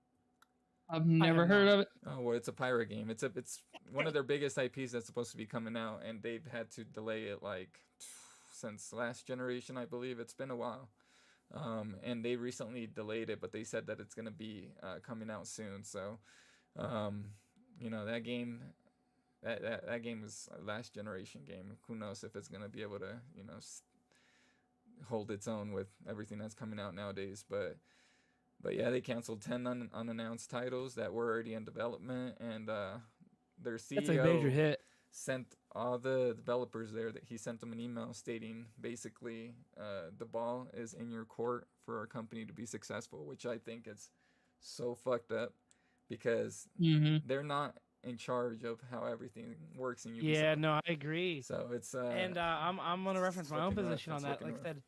I've never have heard not. of it. Oh, well, it's a pirate game. It's one of their biggest IPs that's supposed to be coming out, and they've had to delay it like since last generation, I believe. It's been a while, and they recently delayed it, but they said that it's gonna be coming out soon. So, you know, that game, that game is a last generation game. Who knows if it's gonna be able to, you know, hold its own with everything that's coming out nowadays, but yeah, they canceled 10 unannounced titles that were already in development, and their CEO That's a major hit. sent all the developers there that he sent them an email stating basically the ball is in your court for a company to be successful, which I think is so fucked up because Mm-hmm. they're not in charge of how everything works in Ubisoft. Yeah, no, I agree. So it's And I'm gonna reference my own looking rough. position on It's that. looking Like I rough. said,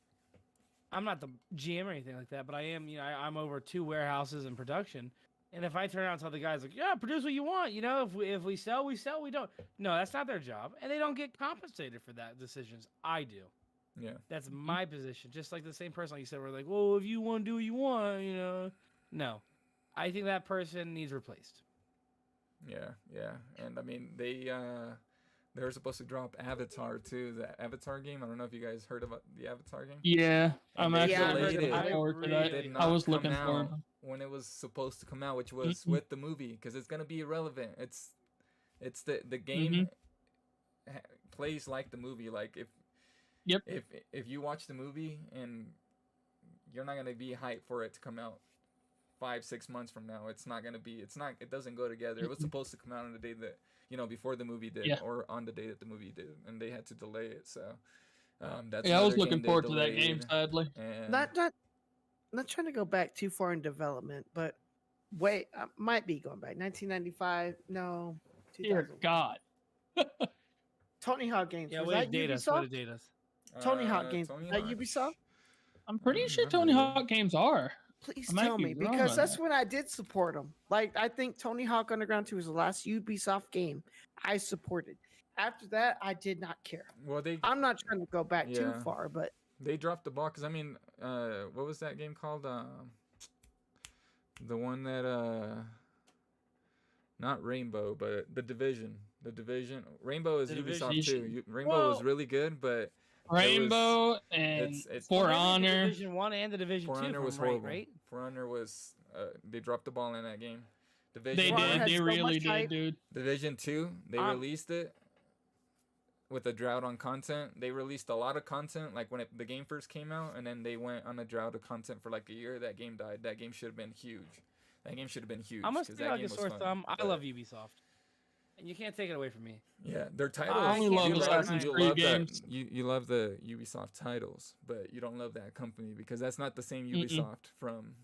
I'm not the GM or anything like that, but I am. You know, I'm over 2 warehouses in production. And if I turn around and tell the guys like, yeah, produce what you want, you know, if we sell, we sell. We don't. No, that's not their job, and they don't get compensated for that decisions. I do. Yeah. That's my position. Just like the same person like you said, we're like, well, if you want to do what you want, you know, no, I think that person needs replaced. Yeah, and I mean they were supposed to drop Avatar too, the Avatar game. I don't know if you guys heard about the Avatar game. Yeah, And I'm they actually Yeah, I heard delayed about it. it. forward to It that. Did I not I was come looking for it. out when it was supposed to come out, which was Mhm. with the movie, because it's gonna be irrelevant. It's the game Mhm. plays like the movie. Like Yep. if you watch the movie and you're not gonna be hyped for it to come out 5-6 months from now, it's not gonna be. It's not. It doesn't go together. It was supposed to come out on the day that before the movie did, Yeah. or on the day that the movie did, and they had to delay it. So that's Yeah, I was another looking game they forward to that game. delayed, Sadly, and Not trying to go back too far in development, but wait, I might be going back 1995. No, dear 2000. God, Tony Hawk Games. Yeah, was way that to date us. Ubisoft? Way to date us. Tony Hawk Games. Tony Was that Hawk. Ubisoft? I'm pretty don't sure Tony remember. Hawk games are. Please I might tell be me, wrong because on that's that. when I did support them. Like, I think Tony Hawk Underground 2 was the last Ubisoft game I supported. After that, I did not care. Well, I'm not trying to go back too Yeah. far, but they dropped the ball because I mean, what was that game called? The one that not Rainbow, but the Division. The Division. Rainbow is The Ubisoft Division. too. Rainbow was Well- really good, but Rainbow and it's- For Well, they made the Honor. Division 1 and the Division For 2 Honor from was right, horrible. right? For Honor was they dropped the ball in that game. Division They For Honor did. had They so really much did, hype. dude. Division 2, they Um, released it with a drought on content. They released a lot of content like when the game first came out, and then they went on a drought of content for like a year. That game died. That game should have been huge. That game should have been huge. I'm gonna 'cause say that like game a was sore fun, thumb. I but- love Ubisoft, and you can't take it away from me. Yeah, their titles. I only can't love do that. Assassin's you Creed love that- games. you love the Ubisoft titles, but you don't love that company because that's not the same Mm-mm. Ubisoft from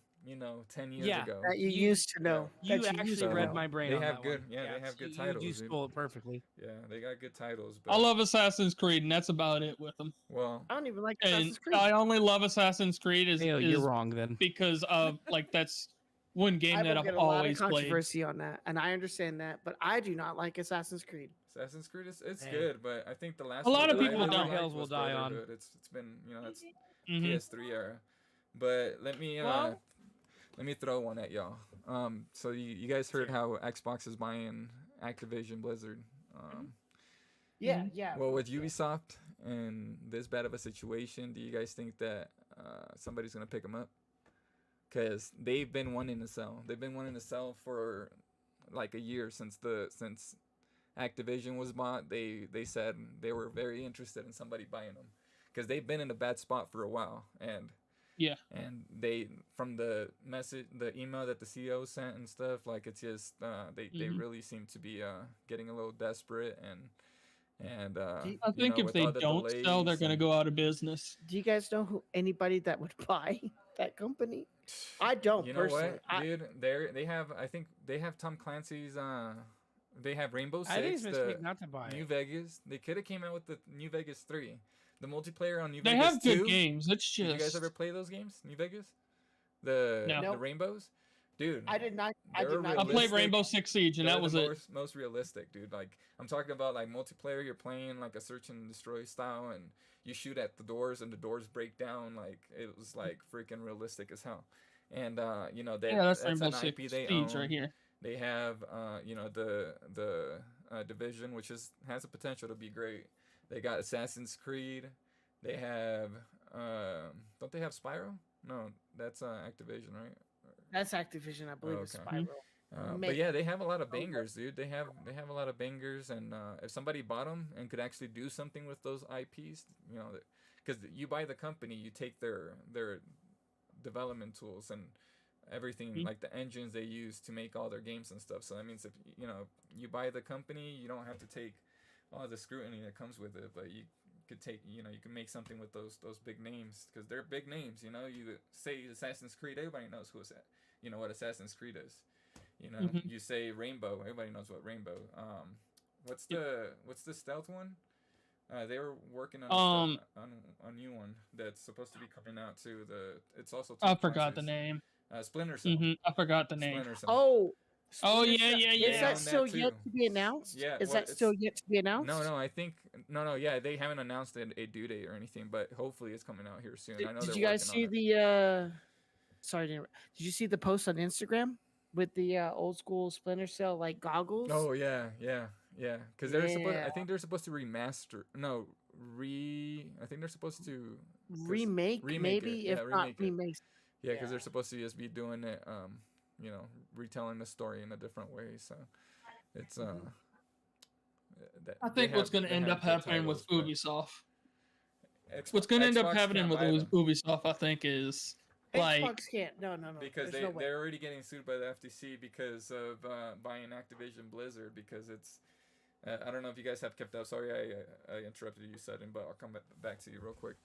10 years Yeah. ago. that you You- used to know. You that actually used to read know. my brain. They on have that good- one. yeah, they have good you, titles, You dude. spoiled it perfectly. Yeah, they got good titles. But, I love Assassin's Creed, and that's about it with them. Well, I don't even like And Assassin's Creed. I only love Assassin's Creed is You're wrong then. because of like that's one game I that will I've get a lot of always played. controversy on that, and I understand that, but I do not like Assassin's Creed. Assassin's Creed it's Hey. good, but I think the last A lot one of that I people really don't. liked Hills will was die on. Brotherhood. It's been that's Mhm. PS3 era. But let me Well- let me throw one at y'all. So you guys heard how Xbox is buying Activision Blizzard. Yeah, Mhm. yeah. Well, with Ubisoft and this bad of a situation, do you guys think that somebody's gonna pick them up? Because they've been wanting to sell. They've been wanting to sell for like a year since Activision was bought. They said they were very interested in somebody buying them because they've been in a bad spot for a while. And Yeah. and they from the email that the CEO sent and stuff, like it's just they Mhm. really seem to be getting a little desperate and I think if with they all the don't sell, they're delays going to and- go out of business. Do you guys know anybody that would buy that company? I don't You know personally. what, dude? They have I think they have Tom Clancy's they have Rainbow Six, I think it's a the mistake not to buy New it. Vegas. They could have came out with the New Vegas 3. The multiplayer on New They Vegas have 2. good games. It's Did you guys just ever play those games? New Vegas? The No. the Nope. Rainbows? Dude. I did not. I they're did not. I played realistic. Rainbow Six Siege, and They're that was the it. most realistic, dude. Like I'm talking about like multiplayer. You're playing like a search and destroy style, and you shoot at the doors, and the doors break down. Like it was like freaking realistic as hell. And that, Yeah, that's an Rainbow IP Six they Siege own. right here. They have the Division, which has the potential to be great. They got Assassin's Creed. They have don't they have Spyro? No, that's Activision, right? That's Activision, I believe. It's Okay. Spyro. But Maybe. yeah, they have a lot of bangers, dude. They have a lot of bangers, and if somebody bought them and could actually do something with those IPs, because you buy the company, you take their development tools and everything, Mhm. like the engines they use to make all their games and stuff. So that means if you buy the company, you don't have to take all the scrutiny that comes with it, but you could take you can make something with those big names because they're big names. You say Assassin's Creed, everybody knows who what Assassin's Creed is. Mhm. You say Rainbow, everybody knows what Rainbow. What's the stealth one? They were working on a new one that's supposed to be coming out too. It's also I Tom forgot the Clancy's, name. Splinter Cell. I forgot the name. Splinter Cell. Oh. Oh, Splinter yeah, Cell. yeah, Is yeah. On that that still too. yet to be announced? Yeah, Is well, that still yet to be announced? No, I think yeah, they haven't announced a due date or anything, but hopefully it's coming out here soon. I know Did they're you guys working see on it. the? Sorry, did you see the post on Instagram with the old school Splinter Cell like goggles? Oh yeah. Because they're supposed. I Yeah. think they're supposed to remaster. No, I think they're supposed to remake remake maybe it. if Yeah, not remake it. remake. Yeah, because Yeah. they're supposed to just be doing it, retelling the story in a different way. So it's I think what's going to end up happening with Ubisoft. Ubisoft. what's going to end up Xbox happening can't with buy them Ubisoft, I think, is like Xbox can't. No. because There's no way. they're already getting sued by the FTC because of buying Activision Blizzard because it's. I don't know if you guys have kept up. Sorry, I interrupted you, Sutton, but I'll come back to you real quick.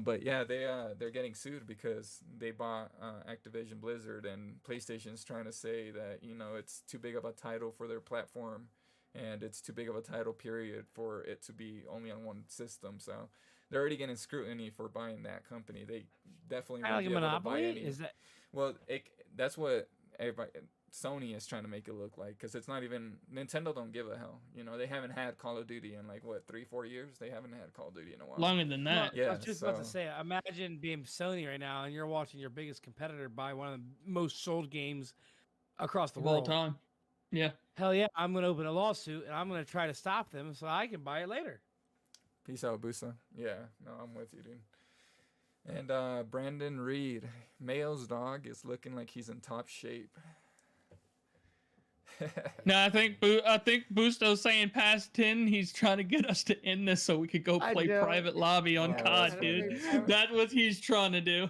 But yeah, they're getting sued because they bought Activision Blizzard, and PlayStation's trying to say that it's too big of a title for their platform, and it's too big of a title period for it to be only on one system. So they're already getting scrutiny for buying that company. They definitely Kinda won't like be a able to buy monopoly. any. Is that? Well, that's what everybody. Sony is trying to make it look like because it's not even Nintendo don't give a hell. They haven't had Call of Duty in like what 3-4 years. They haven't had Call of Duty in a while. longer than No, that. Yeah, I was just about to so- say. Imagine being Sony right now, and you're watching your biggest competitor buy one of the most sold games across the Of all world. time. Yeah. Hell yeah, I'm gonna open a lawsuit, and I'm gonna try to stop them so I can buy it later. Peace out, Busa. Yeah, no, I'm with you, dude. And Brandon Reed, Mayo's dog is looking like he's in top shape. No, I think Busto's saying past 10. He's trying to get us to end this so we could go I play know. private lobby on Oh, COD, that's dude. funny. That's what he's trying to do.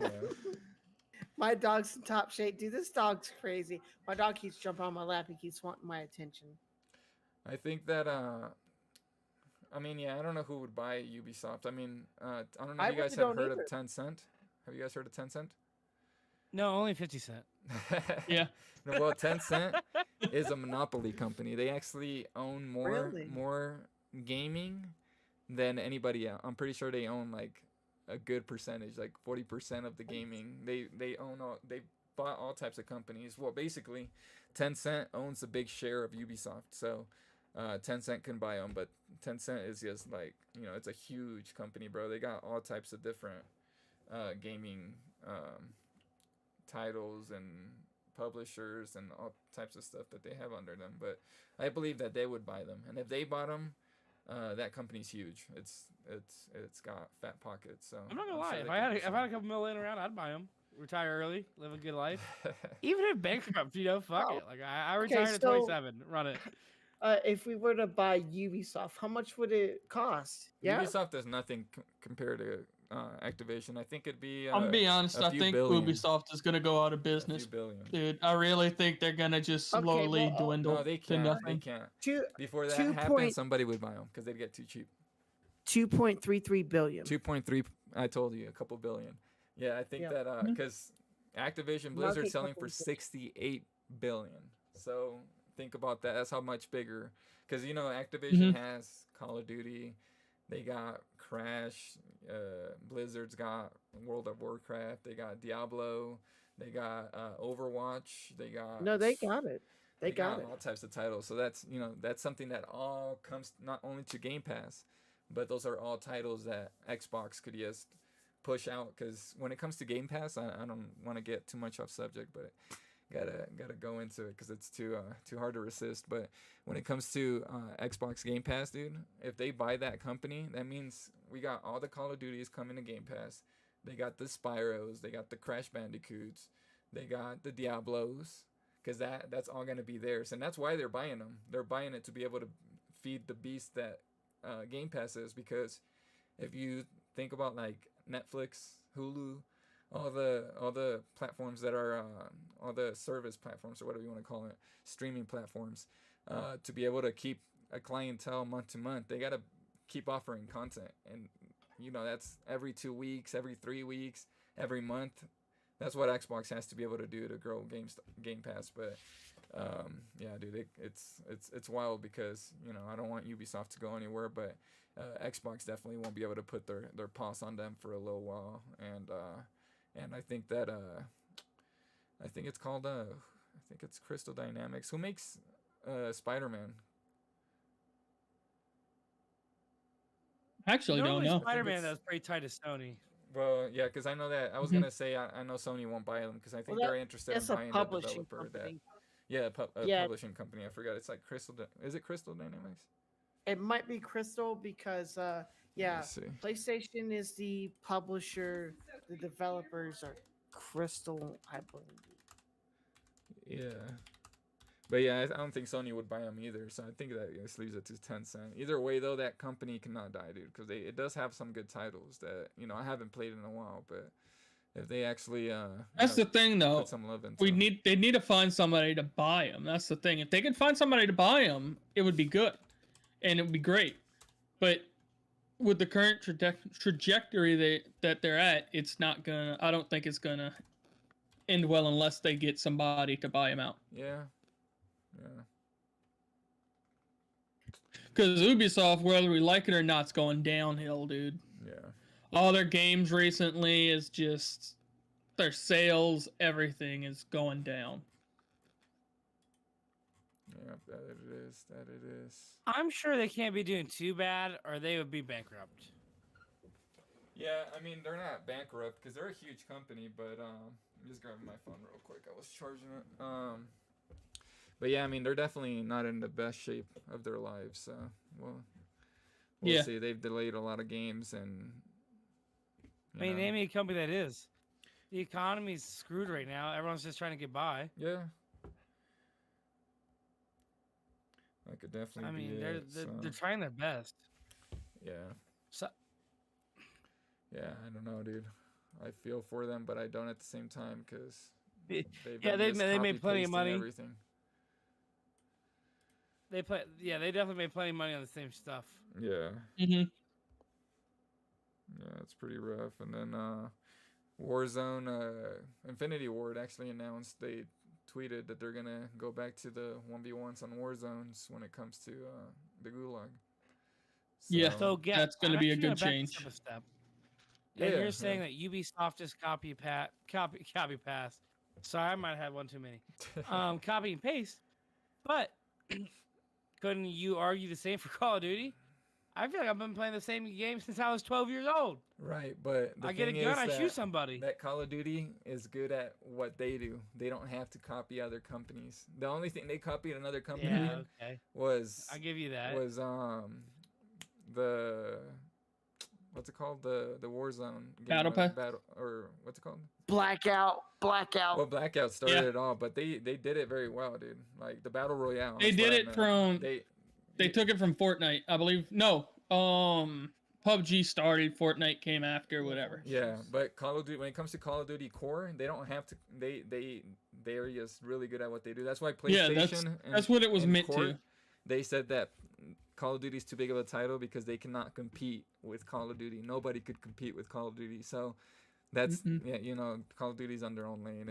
Yeah. My dog's in top shape, dude. This dog's crazy. My dog keeps jumping on my lap. He keeps wanting my attention. I think that I mean, yeah, I don't know who would buy Ubisoft. I mean, I don't know I if you guys really have don't heard either. of Tencent. Have you guys heard of Tencent? No, only 50 cent. Yeah. No, well, Tencent is a monopoly company. They actually own Really? more gaming than anybody else. I'm pretty sure they own like a good percentage, like 40% of the gaming. They own they bought all types of companies. Well, basically, Tencent owns a big share of Ubisoft. So Tencent can buy them, but Tencent is just like it's a huge company, bro. They got all types of different gaming titles and publishers and all types of stuff that they have under them. But I believe that they would buy them, and if they bought them, that company's huge. It's got fat pockets. So I'm not gonna I'm lie. sure If they I can had do if I had a couple mil laying around, I'd buy them. Retire early, live a good life. something. Even if bankrupt, fuck Oh. it. Like I Okay, retired at so- 27. Run it. If we were to buy Ubisoft, how much would it cost? Yeah. Ubisoft does nothing compared to Activision. I think it'd be. I'm gonna be honest. a I few think billion. Ubisoft is gonna go out of A few business, billion. dude. I really think they're gonna just Okay, slowly well, dwindle No, they to can't. They nothing. can't. Two Before that 2 happened, point- somebody would buy them because they'd get too cheap. 2.33 billion. 2.3. I told you, a couple billion. Yeah, I think Yeah. that because Activision Blizzard Market selling for capitalization. 68 billion. So think about that. That's how much bigger. Because Activision has Call of Duty. They got Crash. Blizzard's got World of Warcraft. They got Diablo. They got Overwatch. They got No, they got it. They got it. all types of titles. So that's that's something that all comes not only to Game Pass, but those are all titles that Xbox could just push out. Because when it comes to Game Pass, I don't want to get too much off subject, but gotta go into it because it's too hard to resist. But when it comes to Xbox Game Pass, dude, if they buy that company, that means we got all the Call of Duties coming to Game Pass. They got the Spyros, they got the Crash Bandicoots, they got the Diablos, because that's all gonna be theirs, and that's why they're buying them. They're buying it to be able to feed the beast that Game Pass is. Because if you think about like Netflix, Hulu, all the platforms that are all the service platforms, or whatever you want to call it, streaming platforms, to be able to keep a clientele month to month, they gotta keep offering content, and that's every 2 weeks, every 3 weeks, every month. That's what Xbox has to be able to do to grow Game Pass. But yeah, dude, it's wild because I don't want Ubisoft to go anywhere, but Xbox definitely won't be able to put their paws on them for a little while. And I think that I think it's called I think it's Crystal Dynamics. Who makes Spider-Man? Actually, don't Normally know. Spider-Man it's- that's pretty tight to Sony. Well, yeah, because I know that I was gonna say I know Sony won't buy them because I think Well, they're interested That's in a buying the publishing developer. company. Yeah, a Yeah. publishing company. I forgot. It's like Is it Crystal Dynamics? It might be Crystal because Let yeah, me see. PlayStation is the publisher. The developers are Crystal, I believe. Yeah. But yeah, I don't think Sony would buy them either. So I think that just leaves it to Tencent. Either way, though, that company cannot die, dude, because it does have some good titles that I haven't played in a while. But if they actually That's the thing, though. put some love into them. They need to find somebody to buy them. That's the thing. If they could find somebody to buy them, it would be good, and it would be great. But with the current trajectory that they're at, it's not gonna. I don't think it's gonna end well unless they get somebody to buy them out. Yeah. Because Ubisoft, whether we like it or not, is going downhill, dude. Yeah. All their games recently is just their sales, everything is going down. Yeah, that it is. I'm sure they can't be doing too bad, or they would be bankrupt. Yeah, I mean they're not bankrupt because they're a huge company, but I'm just grabbing my phone real quick. I was charging it. But yeah, I mean they're definitely not in the best shape of their lives. We'll Yeah. see. They've delayed a lot of games, and I mean, name me a company that is. The economy's screwed right now. Everyone's just trying to get by. yeah, that could definitely. I mean, be they're trying their best. Yeah. So, Yeah, I don't know, dude. I feel for them, but I don't at the same time because they made plenty of money. Everything. They definitely made plenty of money on the same stuff. Yeah. Mhm. Yeah, it's pretty rough. And then Warzone, Infinity Ward actually announced, they tweeted that they're gonna go back to the 1v1s on Warzones when it comes to the Gulag. Yeah. So That's gonna be a good back to change. step a step. Yeah, And you're saying that Ubisoft just copy paste. Sorry, I might have had one too many. Copy and paste. But couldn't you argue the same for Call of Duty? I feel like I've been playing the same game since I was 12 years old. Right, but the I get a thing gun, is I shoot somebody. that Call of Duty is good at what they do. They don't have to copy other companies. The only thing they copied another company Yeah, okay. was I give you that. was the what's it called, the Warzone game, Battle Pass? or what's it called? Blackout. Well, Blackout started it all, but they did it very well, dude. Like the battle royale. They is did what I it meant. from. They took it from Fortnite, I believe. No, PUBG started. Fortnite came after. Whatever. Yeah, but Call of Duty, when it comes to Call of Duty Core, they don't have to. They're just really good at what they do. That's why PlayStation. That's what it was meant Core, to. They said that Call of Duty is too big of a title because they cannot compete with Call of Duty. Nobody could compete with Call of Duty. So that's Call of Duty's on their own lane.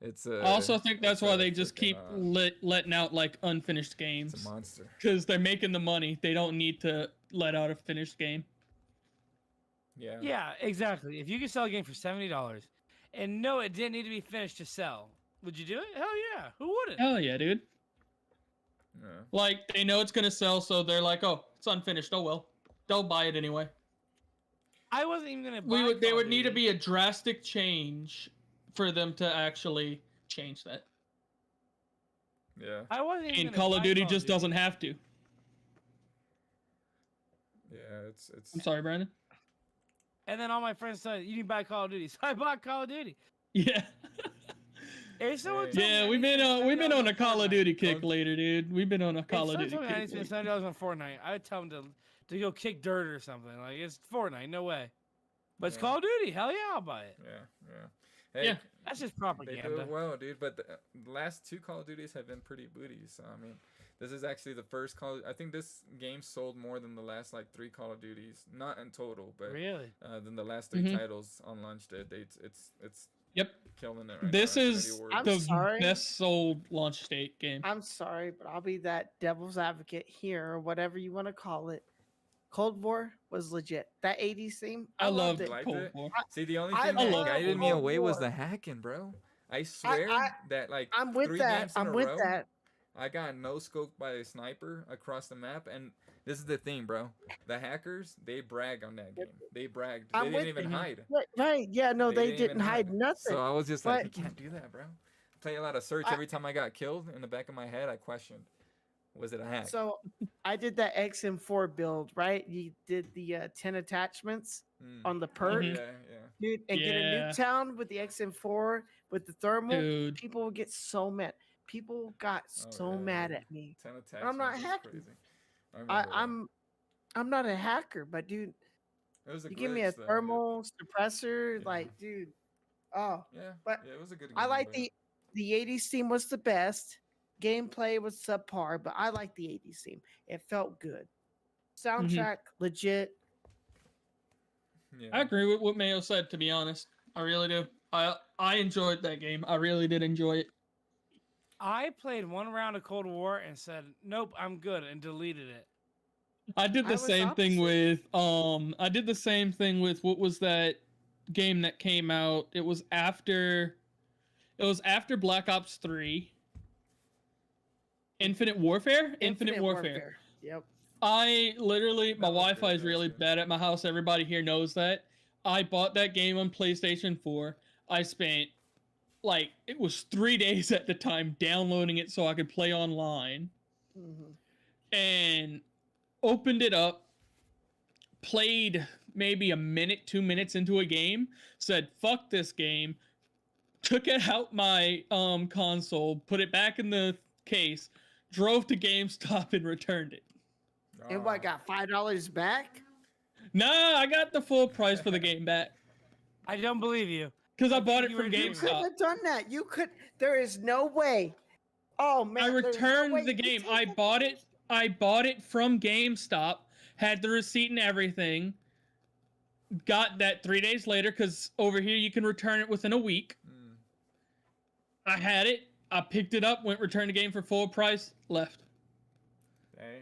I also think that's why they just keep letting out like unfinished games. It's a monster. Because they're making the money. They don't need to let out a finished game. Yeah. Yeah, exactly. If you could sell a game for $70 and no, it didn't need to be finished to sell, would you do it? Hell yeah. Who wouldn't? Hell yeah, dude. Yeah. Like they know it's gonna sell, so they're like, "Oh, it's unfinished. Oh well, they'll buy it anyway." I wasn't even gonna buy They Call would of need to Duty. be a drastic change for them to actually change that. Yeah. I wasn't even And gonna Call of buy Duty just doesn't have to. Yeah, it's. I'm sorry, Brandon. And then all my friends said, "You need to buy Call of Duty," so I bought Call of Duty. Yeah. If someone told me Yeah, I we've need to been spend on a $70 Call of Fortnite- Duty kick later, dude. We've been on a Call of If Duty someone told me I need kick. to spend $70 on Fortnite, I would tell them to go kick dirt or something. Like, it's Fortnite, no way. But it's Yeah. Call of Duty. Hell yeah, I'll buy it. Yeah. Hey, Yeah. That's just They propaganda. do it well, dude. But the last two Call of Duties have been pretty booty. So I mean, this is actually the first I think this game sold more than the last like 3 Call of Duties, not in total, but Really? than the last 3 titles on launch date. It's Yep. killing it. Right This now. is Infinity Ward. I'm the sorry. best sold launch date game. I'm sorry, but I'll be that devil's advocate here, or whatever you want to call it. Cold War was legit. That 80s theme, I loved it. Liked Cold it? War. See, the only I thing that love guided me Cold away was War. the hacking, bro. I swear that like I'm with 3 that. games in I'm a with row, that. I got no scoped by a sniper across the map, and this is the thing, bro. The hackers, they brag on that game. They bragged. I'm They didn't with even you. hide. Right. Yeah, no, they even didn't hide nothing. So I was just like, you But- can't do that, bro. Play a lot of search. I- Every time I got killed, in the back of my head, I questioned, was it a hack? So I did that XM4 build, right? You did the 10 attachments Mm. on the perk. Yeah, yeah. dude, and get a Yeah. Nuketown with the XM4 with the thermal. Dude. People would get so mad. People got so mad at me. 10 attachments. I'm not That's hacking. crazy. I remember that. I'm not a hacker, but dude, It was a you glitch, give me a though, thermal suppressor, Yeah. like, dude. Oh, Yeah, but yeah, it was a good game. I like but the 80s theme was the best. Gameplay was subpar, but I like the 80s theme. It felt good. Soundtrack legit. yeah. I agree with what Mayo said, to be honest. I really do. I enjoyed that game. I really did enjoy it. I played one round of Cold War and said, "Nope, I'm good," and deleted it. I did I the was same thing opposite. with I did the same thing with what was that game that came out? It was after Black Ops 3. Infinite Warfare? Infinite Warfare. Yep. I literally, my That was Wi-Fi good, is that was really good. bad at my house. Everybody here knows that. I bought that game on PlayStation 4. I spent, like, it was 3 days at the time downloading it so I could play online. And opened it up, played maybe a minute, 2 minutes into a game, said, fuck this game, took it out my console, put it back in the case, drove to GameStop and returned it. And what, got $5 back? Nah, I got the full price for the game back. I don't believe you. Because I I bought think it you from were You dreaming. couldn't GameStop. have done that. You could. There is no way. Oh man! I there's no returned way the you game. take I that bought back. it. I bought it from GameStop, had the receipt and everything. Got that 3 days later because over here you can return it within a week. I had it. I picked it up, went returned the game for full price, left. Hey,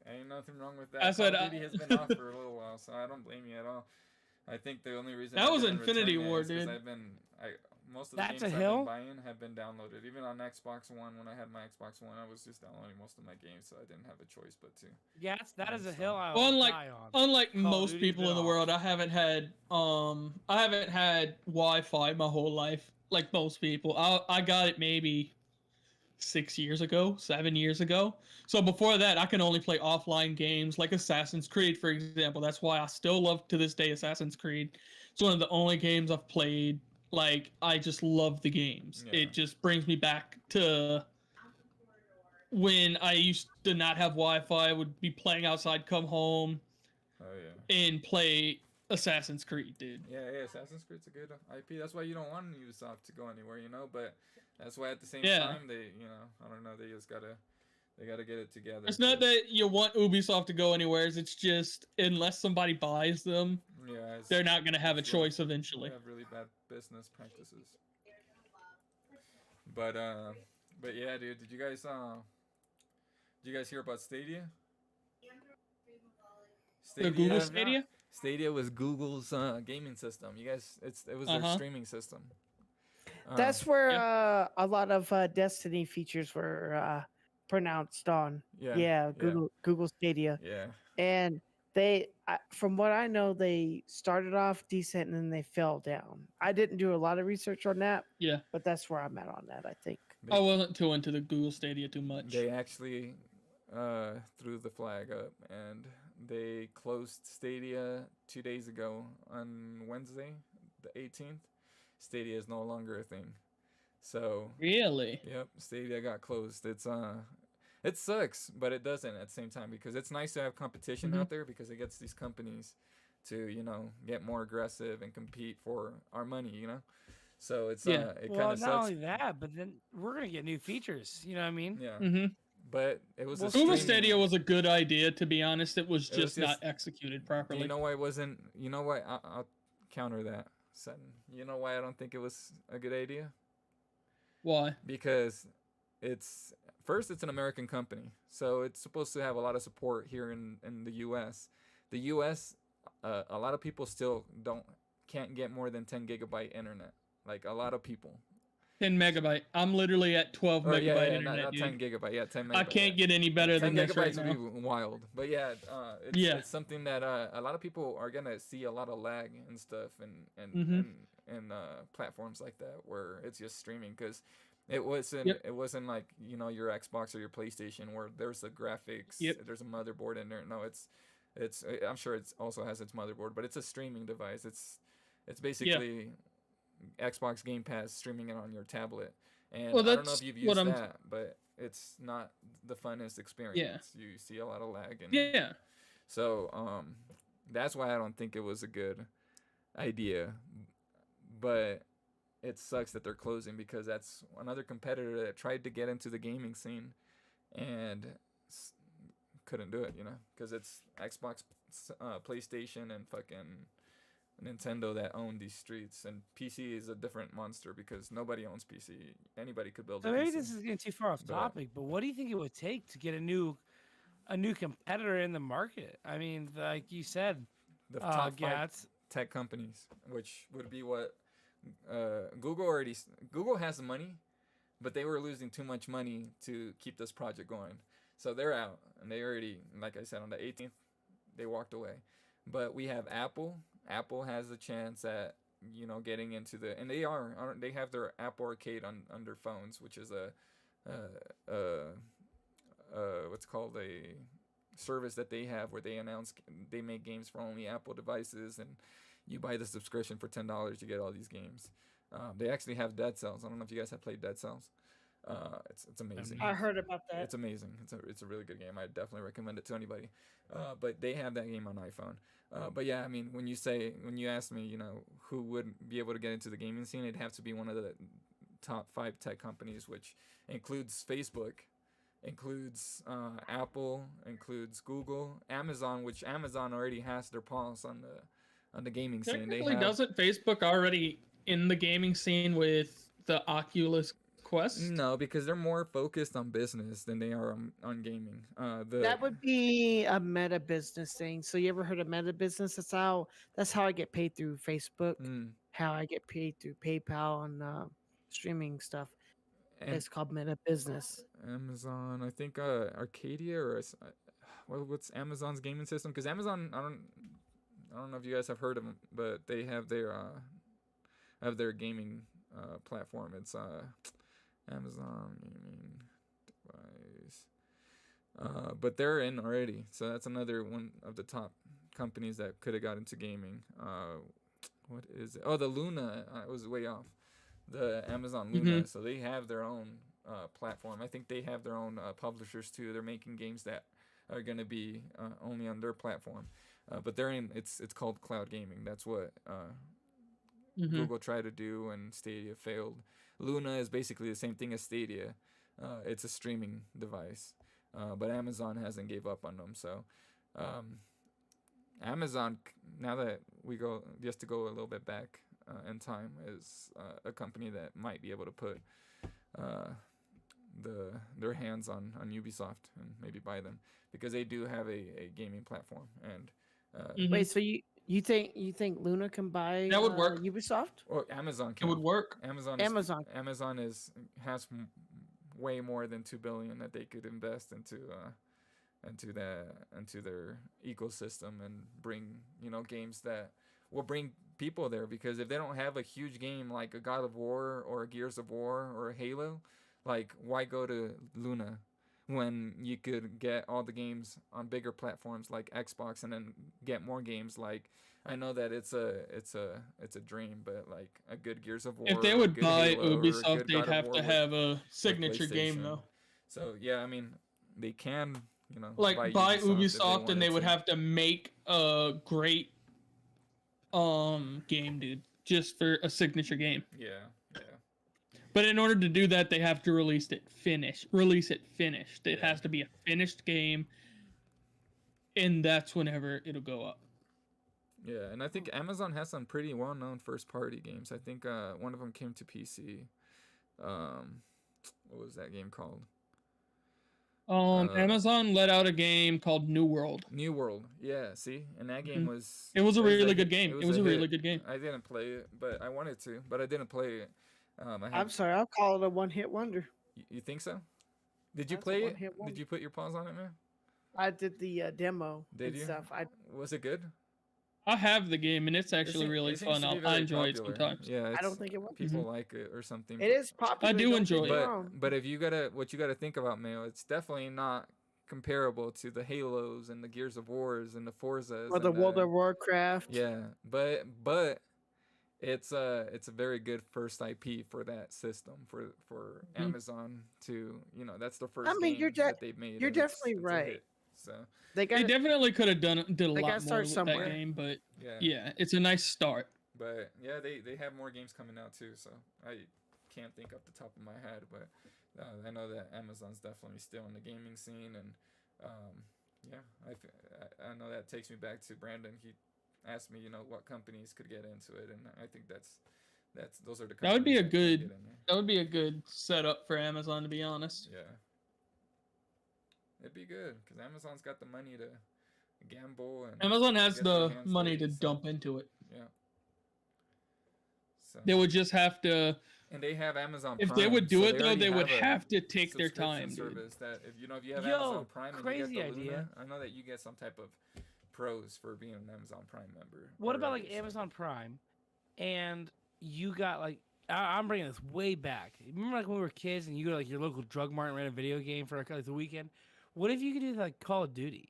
ain't nothing wrong with that. I said, Call of Duty has been off for a little while, so I don't blame you at all. I think the only reason That I was didn't Infinity return it War, is 'cause dude. most of the That's games a I've hill? been buying have been downloaded. Even on Xbox One, when I had my Xbox One, I was just downloading most of my games, so I didn't have a choice but to. Yes, that is a So- hill I Well, will die on. unlike Call of most Duty's people been in the off. world, I haven't had Wi-Fi my whole life. Like most people, I got it maybe 6 years ago, 7 years ago. So before that, I can only play offline games like Assassin's Creed, for example. That's why I still love to this day Assassin's Creed. It's one of the only games I've played. Like, I just love the games. Yeah. It just brings me back to when I used to not have Wi-Fi. I would be playing outside, come home, Oh yeah. and play Assassin's Creed, dude. Yeah, Assassin's Creed's a good IP. That's why you don't want Ubisoft to go anywhere, but that's why at the same Yeah. time they, I don't know, they gotta get it together. It's not 'cause- that you want Ubisoft to go anywhere. It's just unless somebody buys them, yeah, they're not going to have a it's choice They eventually. have really bad business practices. But yeah, dude, did you guys hear about Stadia? The Google is- Stadia? Stadia was Google's gaming system. You guys, it was their Uh-huh. streaming system. That's where a lot of Destiny features were pronounced on. Yeah, Google Stadia, yeah. and from what I know, they started off decent and then they fell down. I didn't do a lot of research on that, Yeah. but that's where I'm at on that. I think. I wasn't too into the Google Stadia too much. They actually threw the flag up and they closed Stadia 2 days ago on Wednesday, the 18th. Stadia is no longer a thing. So, Really? yep, Stadia got closed. It sucks, but it doesn't at the same time because it's nice to have competition out there because it gets these companies to, get more aggressive and compete for our money. So it's Yeah. it Well, kind not of sucks. only that, but then we're gonna get new features. You know what I mean? Yeah. Mm-hmm. But it was a Google streaming- Stadia was a good idea, to be honest. It was It was just not just- executed Do properly. you know why it wasn't? You know why? I'll counter that, Sutton. You know why I don't think it was a good idea? Why? Because it's an American company, so it's supposed to have a lot of support here in the U.S. The U.S. A lot of people still can't get more than 10 gigabyte internet. Like a lot of people. 10 megabyte. I'm literally at 12 Or, megabyte not internet, 10 dude. gigabyte. Yeah, 10 megabyte. I can't get any better 10 than this right gigabytes now. would be wild, but yeah, it's something that a lot of people are gonna see a lot of lag and stuff, and platforms like that where it's just streaming because it wasn't like your Xbox or your PlayStation where there's a graphics, there's a motherboard in there. No, it's I'm sure it also has its motherboard, but it's a streaming device. It's It's basically Xbox Game Pass streaming it on your tablet. And Well, I don't know that's if you've what used I'm. that, but it's not the funnest Yeah. experience. You see a lot of lag, and Yeah. so that's why I don't think it was a good idea. But it sucks that they're closing because that's another competitor that tried to get into the gaming scene and couldn't do it, because it's Xbox, PlayStation, and fucking Nintendo that own these streets, and PC is a different monster because nobody owns PC. Anybody could build a So maybe PC. this is getting too far off topic, but what do you think it would take to get a new competitor in the market? I mean, like you said, The top five Gats. tech companies, which would be what Google has the money, but they were losing too much money to keep this project going. So they're out, and they already, like I said, on the 18th, they walked away. But we have Apple. Apple has a chance at getting into and they have their Apple Arcade on their phones, which is what's called a service that they have where they make games for only Apple devices, and you buy the subscription for $10, you get all these games. They actually have Dead Cells. I don't know if you guys have played Dead Cells. It's amazing. I heard about that. It's amazing. It's a really good game. I definitely recommend it to anybody. But they have that game on iPhone. But yeah, I mean, when you ask me, who would be able to get into the gaming scene, it'd have to be one of the top 5 tech companies, which includes Facebook, includes Apple, includes Google, Amazon, which Amazon already has their paws on the gaming scene. Technically, doesn't Facebook already in the gaming scene with the Oculus Quest? No, because they're more focused on business than they are on gaming. That would be a meta business thing. So you ever heard of meta business? That's how I get paid through Facebook. How I get paid through PayPal and streaming stuff. And it's called meta business. Amazon, I think Arcadia or what's Amazon's gaming system? Because Amazon, I don't know if you guys have heard of them, but they have their gaming platform. It's Amazon gaming device. But they're in already, so that's another one of the top companies that could have got into gaming. What is it? Oh, the Luna. I was way off. The Amazon Luna. So they have their own platform. I think they have their own publishers too. They're making games that are going to be only on their platform. But they're in. It's called cloud gaming. That's what Google tried to do, and Stadia failed. Luna is basically the same thing as Stadia. It's a streaming device, but Amazon hasn't gave up on them. So Amazon, now that we go, just to go a little bit back in time, is a company that might be able to put their hands on Ubisoft and maybe buy them, because they do have a gaming platform. And wait, so you think Luna can buy that would work? Ubisoft? Or Amazon can. It would work. Amazon has way more than $2 billion that they could invest into their ecosystem and bring games that will bring people there. Because if they don't have a huge game like a God of War or a Gears of War or a Halo, like, why go to Luna when you could get all the games on bigger platforms like Xbox, and then get more games? Like, I know that it's a dream, but like a good Gears of War. If they would buy Halo, Ubisoft, they'd have to have a signature game though. So yeah, I mean, they can, like buy Ubisoft, and they would have to make a great game, dude, just for a signature game. Yeah. But in order to do that, they have to release it finished. It has to be a finished game, and that's whenever it'll go up. Yeah, and I think Amazon has some pretty well-known first-party games. I think one of them came to PC. What was that game called? Amazon let out a game called New World. New World, yeah. See, and that game was. It was a really good game. It was a really good game. I didn't play it, but I wanted to, but I didn't play it. I'm sorry, I'll call it a one-hit wonder. You think so? Did you That's play a it? one-hit wonder. Did you put your paws on it, man? I did the demo Did you? stuff. Was it good? I have the game, and it's actually really fun. I enjoy it sometimes. Yeah, I don't think it was. People like it or something. It is popular. I do enjoy it. But if what you gotta think about, Mayo, it's definitely not comparable to the Halos and the Gears of Wars and the Forzas Or the World of Warcraft. Yeah, but it's a very good first IP for that system for Mhm. Amazon to that's the first I mean, game that they've made. you're and it's definitely a right. hit. So They They got definitely could have did a They lot gotta more start with somewhere. that game, but yeah, yeah, it's a nice start. but yeah, they have more games coming out too. So I can't think off the top of my head, but I know that Amazon's definitely still in the gaming scene, and yeah, I know that takes me back to Brandon. He asked me, what companies could get into it, and I think that's those are the That would be companies a that can good get in there. that would be a good setup for Amazon, to be honest. Yeah, it'd be good because Amazon's got the money to gamble and Amazon has get their the hands money dirty, to so, dump into it. yeah. So They would just have to. and they have Amazon If Prime, they would do so it though, already they would a have to take their subscription time, dude. service that if if you have Yo, Amazon Prime and you crazy get the idea. Luna, I know that you get some type of pros for being an Amazon Prime member. What about already, like so- Amazon Prime, and you got like I'm bringing this way back. Remember like when we were kids and you go to like your local drug mart and rent a video game for like the weekend? What if you could do like Call of Duty?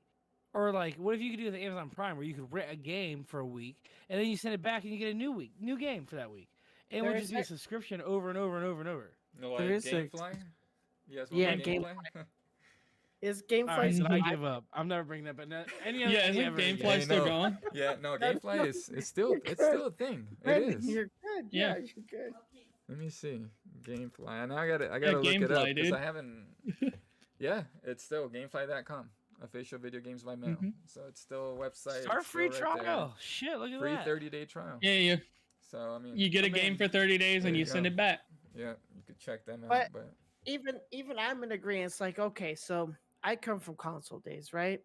Or like what if you could do the Amazon Prime where you could rent a game for a week and then you send it back and you get a new game for that week. And it would There just is be a that- subscription over and over and over and over. No, There like is a- GameFly. Yes, Yeah, GameFly. is All right, GameFly. so I Mhm. give up. I'm never bringing that. But no, any other, Yeah, any isn't ever GameFly Yeah, game. still no. going? Yeah, no, That's GameFly not- is still a thing. It Brandon, is. you're good. Yeah. Yeah, you're good. Let me see. GameFly. And I gotta look it up GameFly, because dude. I haven't. Yeah, it's still GameFly.com, official video games by mail. Mhm. So it's still a website. Start it's free still right there. trial. Shit, look at Free that. 30-day trial. Yeah, So I mean, you get a I'm game in. for 30 days There and you you send go. it back. yeah, you could check them out. But- But Even I'm in agreement. It's like, okay, so I come from console days, right?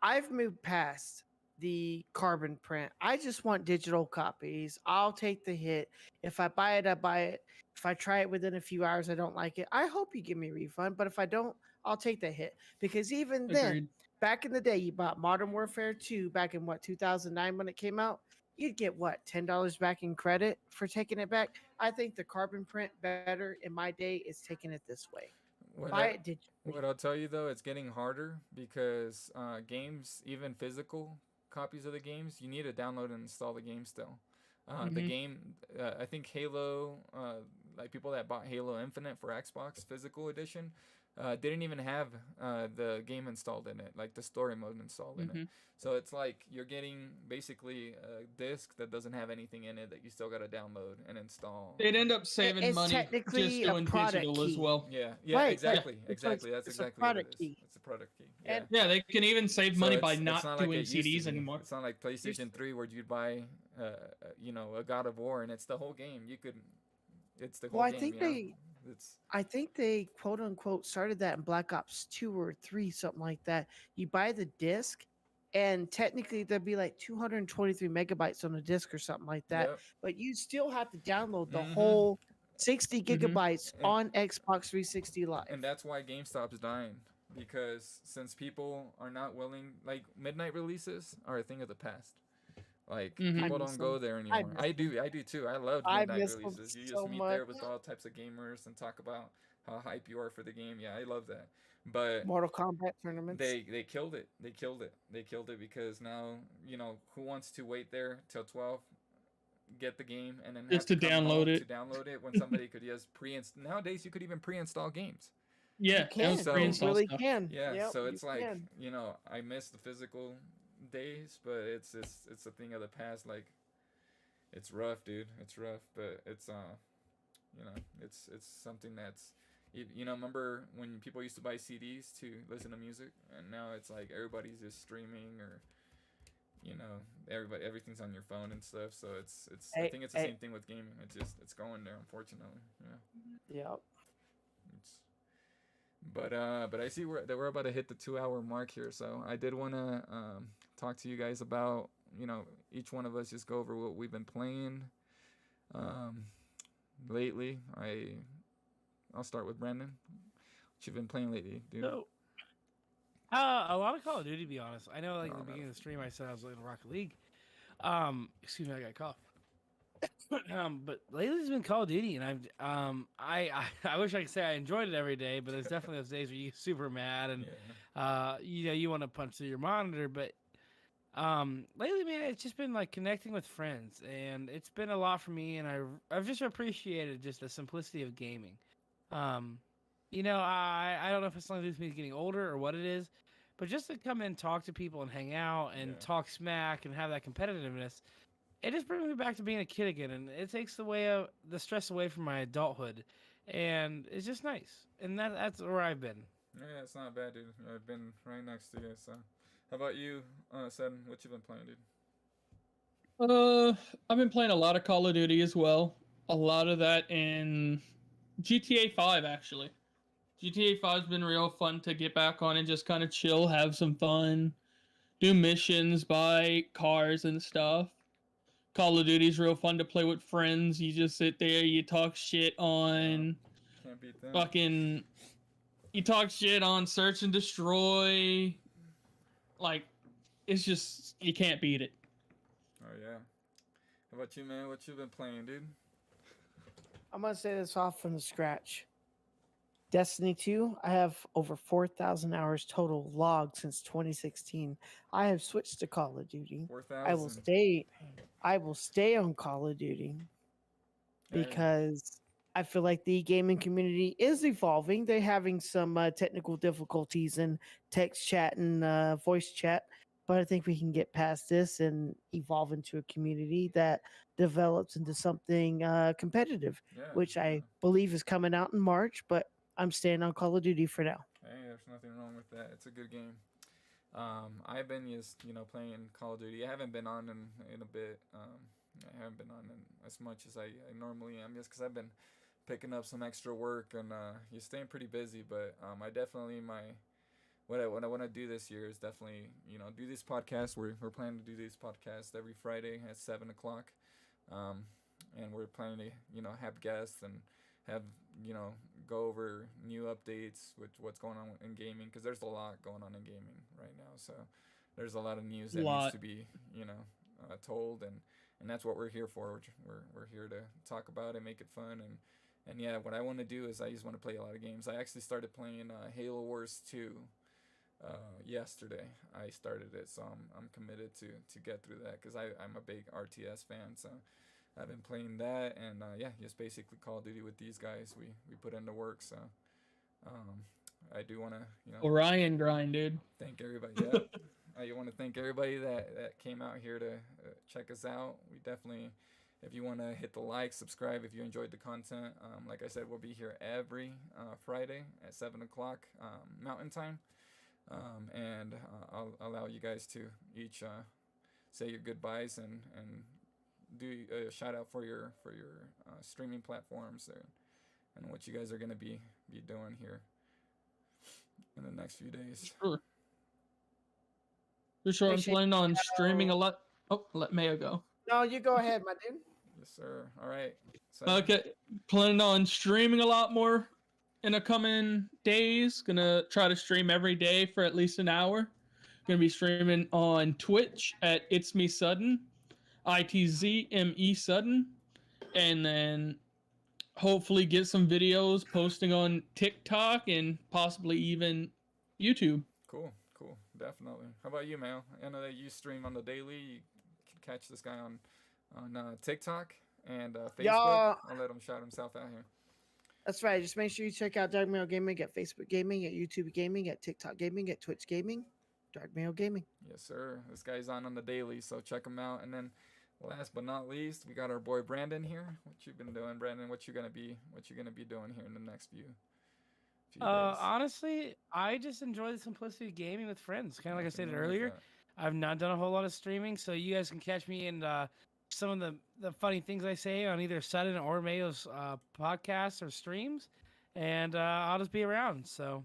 I've moved past the carbon print. I just want digital copies. I'll take the hit. If I buy it, I buy it. If I try it within a few hours, I don't like it, I hope you give me a refund. But if I don't, I'll take the hit. Because even then, Agreed. back in the day, you bought Modern Warfare 2 back in what, 2009 when it came out? You'd get what, $10 back in credit for taking it back? I think the carbon print better in my day is taking it this way. what Buy I, it digitally. what I'll tell you though, it's getting harder because games, even physical copies of the games, you need to download and install the game still. The Mhm. game, I think Halo, like people that bought Halo Infinite for Xbox physical edition, didn't even have the game installed in it, like the story mode installed in it. Mhm. So it's like you're getting basically a disc that doesn't have anything in it that you still got to download and install. They'd end up saving it's money technically just a doing product digital as key. well. Yeah, yeah, Right, exactly, it's like- exactly. That's it's a exactly what it product is. key. It's a product key. Yeah. And- Yeah, they can even save So money by it's not like doing it used to CDs be. anymore. It's not like PlayStation 3 where you'd buy, a God of War and it's the whole game. You could, it's the whole Well, I game. think you know? they- It's I think they quote unquote started that in Black Ops 2 or 3, something like that. You buy the disc, and technically there'd be like 223 megabytes on the disc or something like that. yep. But you still have to download the Mhm. whole 60 Mhm. gigabytes And- on Xbox 360 Live. And that's why GameStop's dying because since people are not willing, like midnight releases are a thing of the past. Like Mhm. people I don't miss go them. there I anymore. miss I do too. I love I midnight miss them releases. You so just meet there much. with all types of gamers and talk about how hype you are for the game. Yeah, I love that. But Mortal Kombat tournaments. they killed it. They killed it because now, who wants to wait there till 12, get the game and then have Just to come home download it. to download it when somebody could just nowadays you could even pre-install games. Yeah, you it can. was So- pre-install really stuff. can. Yeah, Yep, so you it's like, can. I miss the physical days, but it's a thing of the past. Like it's rough, dude. It's rough, but it's it's something that's remember when people used to buy CDs to listen to music, and now it's like everybody's just streaming or everything's on your phone and stuff. So it's I Hey, think it's the hey. same thing with gaming. It's going there, unfortunately. Yep. It's, but I see that we're about to hit the 2-hour mark here, so I did want to talk to you guys about each one of us just go over what we've been playing lately. I'll start with Brandon. What you've been playing lately, dude? So, a lot of Call of Duty, to be honest. I know, like, Oh, at the beginning no. of the stream, I said I was in Rocket League. Excuse me, I got a cough. But lately it's been Call of Duty, and I wish I could say I enjoyed it every day, but there's definitely those days where you get super mad and Yeah. you want to punch through your monitor. But Lately, man, it's just been like connecting with friends, and it's been a lot for me. And I've just appreciated just the simplicity of gaming. Um, I don't know if it's something to do with me getting older or what it is, but just to come in, talk to people, and hang out and talk smack and have that competitiveness, it just brings me back to being a kid again, and it takes the stress away from my adulthood, and it's just nice. And that's where I've been. Yeah, it's not bad, dude. I've been right next to you. So, how about you, Seven? What you been playing, dude? I've been playing a lot of Call of Duty as well. A lot of that in GTA 5 actually. GTA 5's been real fun to get back on and just kind of chill, have some fun, do missions, buy cars and stuff. Call of Duty's real fun to play with friends. You just sit there, you talk shit on Can't beat them. fucking you talk shit on search and destroy. Like, it's just, you can't beat it. Oh yeah. How about you, man? What you been playing, dude? I'm gonna say this off from the scratch. Destiny 2, I have over 4,000 hours total logged since 2016. I have switched to Call of Duty. 4,000. I will stay on Call of Duty because I feel like the gaming community is evolving. They're having some technical difficulties in text chat and voice chat, but I think we can get past this and evolve into a community that develops into something competitive, which I believe is coming out in March, but I'm staying on Call of Duty for now. Hey, there's nothing wrong with that. It's a good game. I've been just playing Call of Duty. I haven't been on in a bit. I haven't been on in as much as I normally am, just because I've been picking up some extra work and you're staying pretty busy. But I definitely what I want to do this year is definitely do these podcasts. We're planning to do these podcasts every Friday at 7:00, and we're planning to have guests and have go over new updates with what's going on in gaming, because there's a lot going on in gaming right now. So there's a lot of news that needs to be told, and that's what we're here for. We're here to talk about it, make it fun, and yeah, what I want to do is I just want to play a lot of games. I actually started playing Halo Wars 2 yesterday. I started it, so I'm committed to get through that, because I'm a big RTS fan. So I've been playing that, and just basically Call of Duty with these guys. We put into work, so I do want to Orion grind, dude. Thank everybody. Yeah, I want to thank everybody that came out here to check us out. We definitely, if you want to hit the like, subscribe if you enjoyed the content. Like I said, we'll be here every Friday at 7:00 Mountain Time, and I'll allow you guys to each say your goodbyes and do a shout out for your streaming platforms there, and what you guys are going to be doing here in the next few days. Sure. For sure. I'm planning on streaming a lot. Oh, let Mayo go. No, you go ahead, my dude. Yes, sir. All right. Okay. Planning on streaming a lot more in the coming days. Gonna try to stream every day for at least an hour. Gonna be streaming on Twitch at It's Me Sudden, ITZME Sudden, and then hopefully get some videos posting on TikTok and possibly even YouTube. Cool. Definitely. How about you, Mal? I know that you stream on the daily. You can catch this guy on TikTok and Facebook. I'll let him shout himself out here. That's right. Just make sure you check out Dark Mail Gaming at Facebook Gaming, at YouTube Gaming, at TikTok Gaming, at Twitch Gaming. Dark Mail Gaming. Yes, sir. This guy's on the daily, so check him out. And then, last but not least, we got our boy Brandon here. What you been doing, Brandon? What you gonna be doing here in the next few days? Honestly, I just enjoy the simplicity of gaming with friends. Kind of like I said earlier, I've not done a whole lot of streaming, so you guys can catch me in some of the funny things I say on either Sudden or Mayo's podcasts or streams, and I'll just be around. So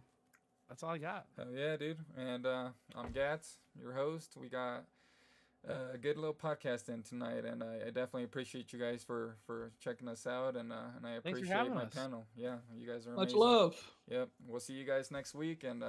that's all I got. Hell yeah, dude. And I'm Gatz, your host. We got a good little podcast in tonight, and I definitely appreciate you guys for checking us out, and I appreciate my panel. Yeah, you guys are amazing. Much love. Yep, we'll see you guys next week, and